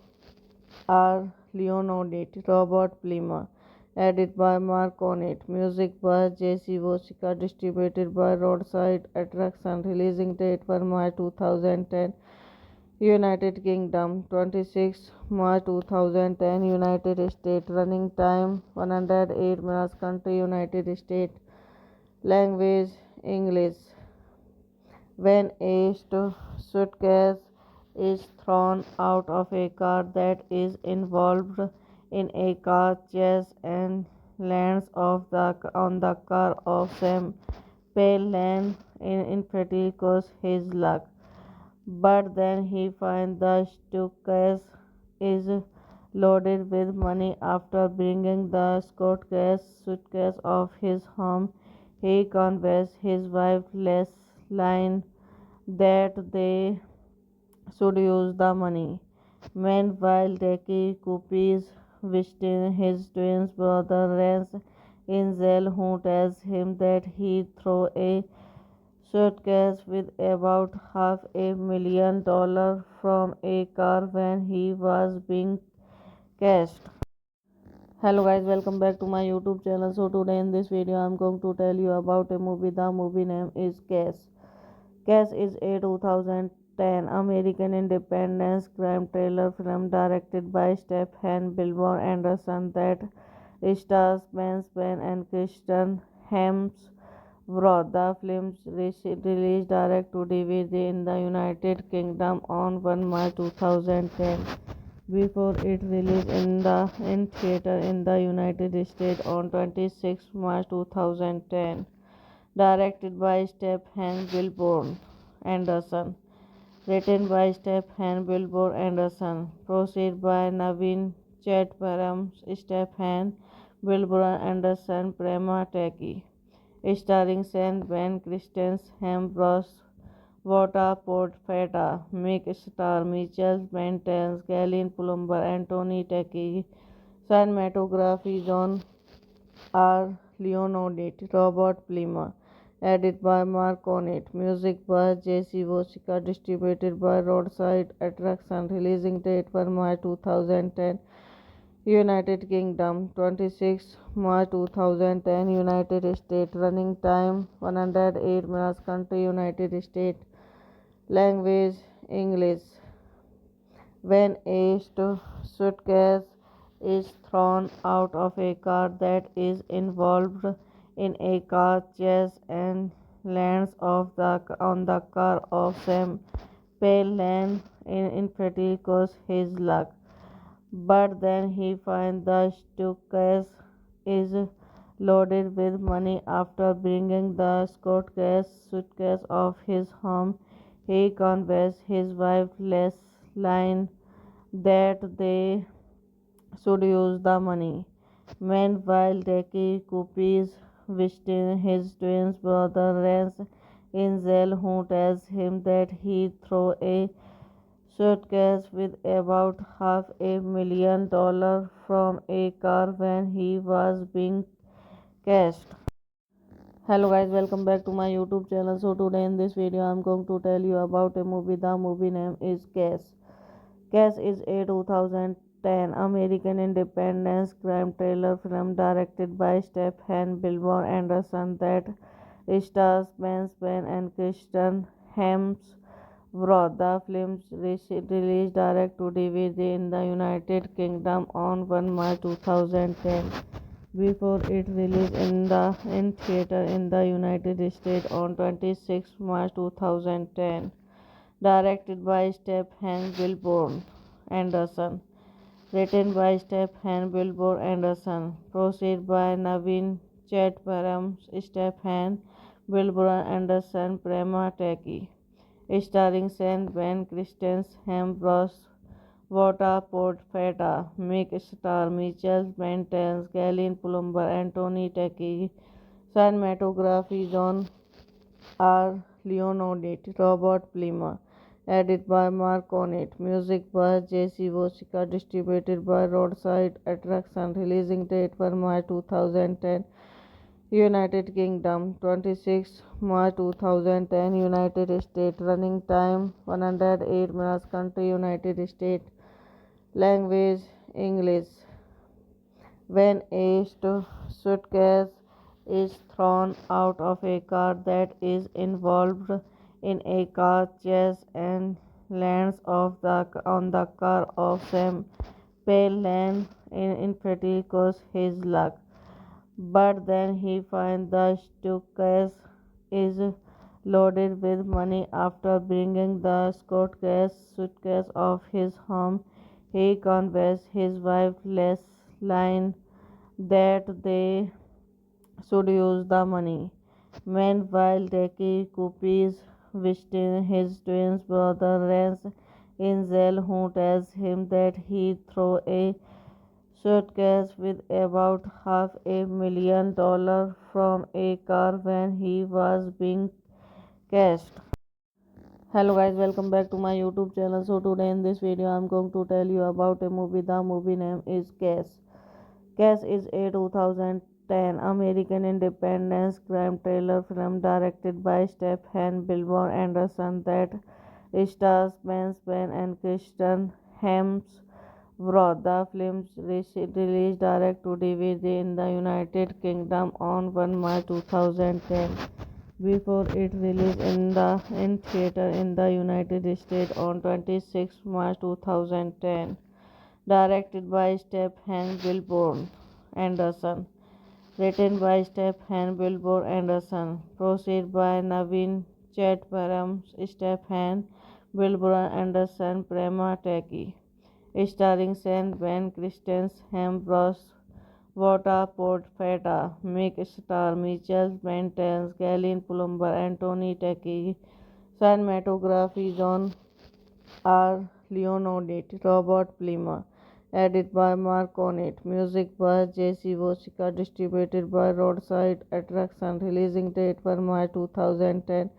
R. Leonardit, Robert Plimer. Edited by Mark Cornett. Music by J.C. Wojcicki. Distributed by Roadside Attraction. Releasing date for March 2010. United Kingdom 26 March 2010. United States. Running time 108 minutes. Country United States. Language English. When a suitcase is thrown out of a car that is involved in a car chase and lands on the car of Sam Palin in Fatico's his luck. But then he finds the suitcase is loaded with money after bringing the suitcase of his home. He convinces his wife Leslie that they should use the money. Meanwhile, Decky Coopy's visiting his twin brother Rance in jail, who tells him that he threw a suitcase with about $500,000 from a car when he was being cashed. Hello guys, welcome back to my YouTube channel. So today in this video I'm going to tell you about a movie. The movie name is Cash. Cash is a 2010 American independence crime thriller film directed by Stephen Billboard Anderson that stars Ben Span and Kristen Hemsworth. The film released direct to DVD in the United Kingdom on 1 March 2010 before it released in theater in the United States on 26 March 2010. Directed by Stephen Billboard Anderson. Written by Stephen Billboard Anderson. Produced by Naveen Chatparam, Stephen Billboard Anderson, Prema Taki. Starring Saint Ben Christensen, Ambrose Vota Portfeta, Mick Star, Michael Bentens, Galen Plumber, Anthony Taki. Cinematography John R. Leonardit, Robert Plimer. Edited by Mark Cornett. Music by J.C. Wojcicki. Distributed by Roadside Attraction. Releasing date for March 2010. United Kingdom 26 March 2010. United States. Running time 108 minutes. Country United States. Language English. When a suitcase is thrown out of a car that is involved in a car chase and lands on the car of Sam Palin in Fatico's his luck. But then he finds the suitcase is loaded with money after bringing the suitcase of his home. He convinces his wife Leslie that they should use the money. Meanwhile, Decky Coopy's visiting his twin brother Rance in jail, who tells him that he threw a suitcase with about $500,000 from a car when he was being cashed. Hello guys, welcome back to my YouTube channel. So today in this video I'm going to tell you about a movie. The movie name is Cash. Cash is a 2010 American independence crime thriller film directed by Stephen Billboard Anderson that stars Ben Span and Kristen Hemsworth. The film released direct to DVD in the United Kingdom on 1 March 2010 before it released in theater in the United States on 26 March 2010. Directed by Stephen Billboard Anderson. Written by Stephen Billboard Anderson. Produced by Naveen Chatparam, Stephen Billboard Anderson, Prema Taki. starring Saint Ben Christensen, Ambrose Vota Portfeta, Mick Star, Michelle Mentens, Galen Plumber, Anthony Tecchi, cinematography John R. Leonardit, Robert Plima, edit by Mark Onit, music by J.C. Vosica, distributed by Roadside Attraction, releasing date 1 March 2010, United Kingdom, 26 March 2010, United States, running time 108 minutes, country United States, language English. When a suitcase is thrown out of a car that is involved in a car chase and lands on the car of Sam Palin in Fatico's his luck. But then he finds the suitcase is loaded with money. After bringing the suitcase of his home, he convinces his wife Leslie that they should use the money. Meanwhile, Deki Coopy's visiting his twin brother Rance in jail, who tells him that he threw a suitcase with about $500,000 from a car when he was being cashed. Hello guys, welcome back to my YouTube channel. So today in this video I'm going to tell you about a movie. The movie name is Cash. Cash is a 2010 American independence crime thriller film directed by Stephen Billboard Anderson that stars Ben Span and Kristen Hemsworth. The film released direct to DVD in the United Kingdom on 1 March 2010 before it released in theater in the United States on 26 March 2010. Directed by Stephen Billboard Anderson. Written by Stephen Billboard Anderson. Produced by Naveen Chatparam, Stephen Billboard Anderson, Prema Teki. Starring Saint Ben Christensen, Ambrose Vota Portfeta, Mick Star, Michelle Mentens, Galen Plumber, Anthony Tecchi, cinematography John R. Leonardit, Robert Plima, edit by Mark Onit, music by J.C. Vosica, distributed by Roadside Attraction, releasing date 1 March 2010,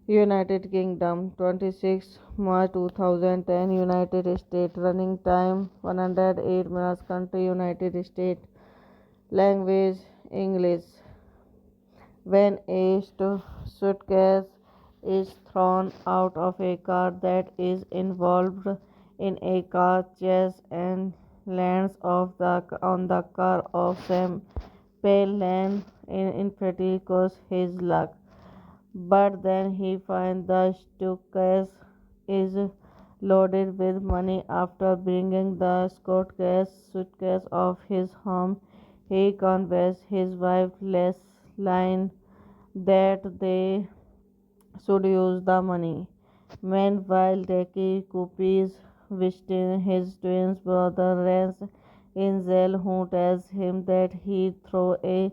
United Kingdom, 26 March 2010, United States, running time 108 minutes, country United States, language English. When a suitcase is thrown out of a car that is involved in a car chase and lands on the car of Sam Palin in Fatico's his luck. But then he finds the suitcase is loaded with money. After bringing the suitcase of his home, he convinces his wife Leslie that they should use the money. Meanwhile, Deki Coopy's visiting his twin brother Rance in jail, who tells him that he threw a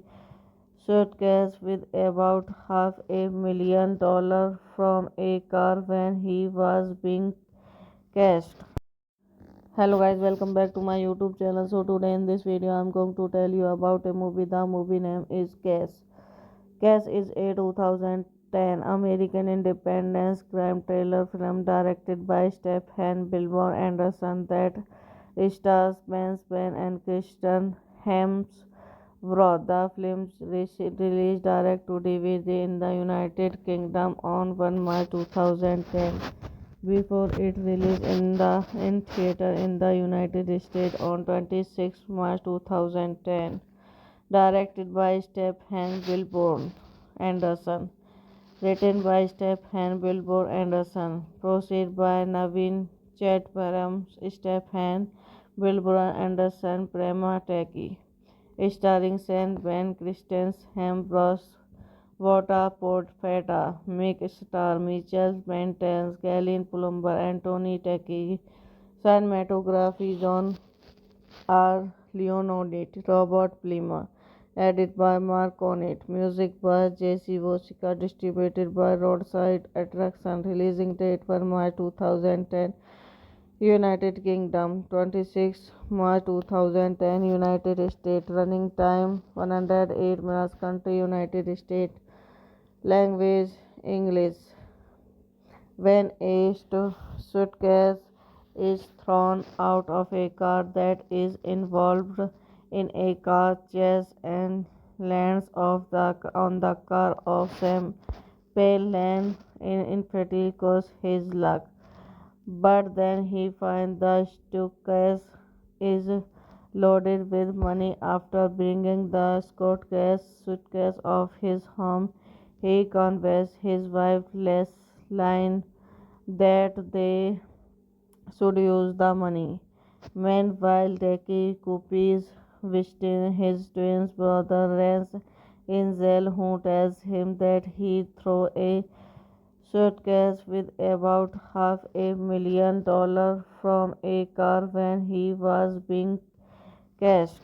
suitcase with about $500,000 from a car when he was being cashed. Hello guys, welcome back to my YouTube channel. So today in this video I'm going to tell you about a movie. The movie name is Cash. Cash is a 2010 American independence crime thriller film directed by Stephen Billboard Anderson that stars Ben Span and Kristen Hemsworth. The film released direct to DVD in the United Kingdom on 1 March 2010 before it released in theater in the United States on 26 March 2010. Directed by Stephen Billboard Anderson. Written by Stephen Billboard Anderson. Produced by Naveen Chatparam, Stephen Billboard Anderson, Prema Teki. Starring Saint Ben Christensen, Ambrose Vota Portfeta, Mick Star, Michelle Mentens, Galen Plumber, Anthony Tecchi, cinematography John R. Leonardit, Robert Plima, Edited by Mark Onit. Music by J.C. Vosika. Distributed by Roadside Attraction. Releasing date 1 March 2010. United Kingdom 26 March 2010. United States. Running time 108 minutes. Country United States. Language English. When a suitcase is thrown out of a car that is involved in a car chase and lands on the car of Sam Palin in Friticos his luck. But then he finds the is loaded with money after bringing the suitcase of his home. He convinces his wife Leslie that they should use the money. Meanwhile, Deki Coop's visiting his twin brother Rance in jail, who tells him that he threw a suitcase with about $500,000 from a car when he was being cashed.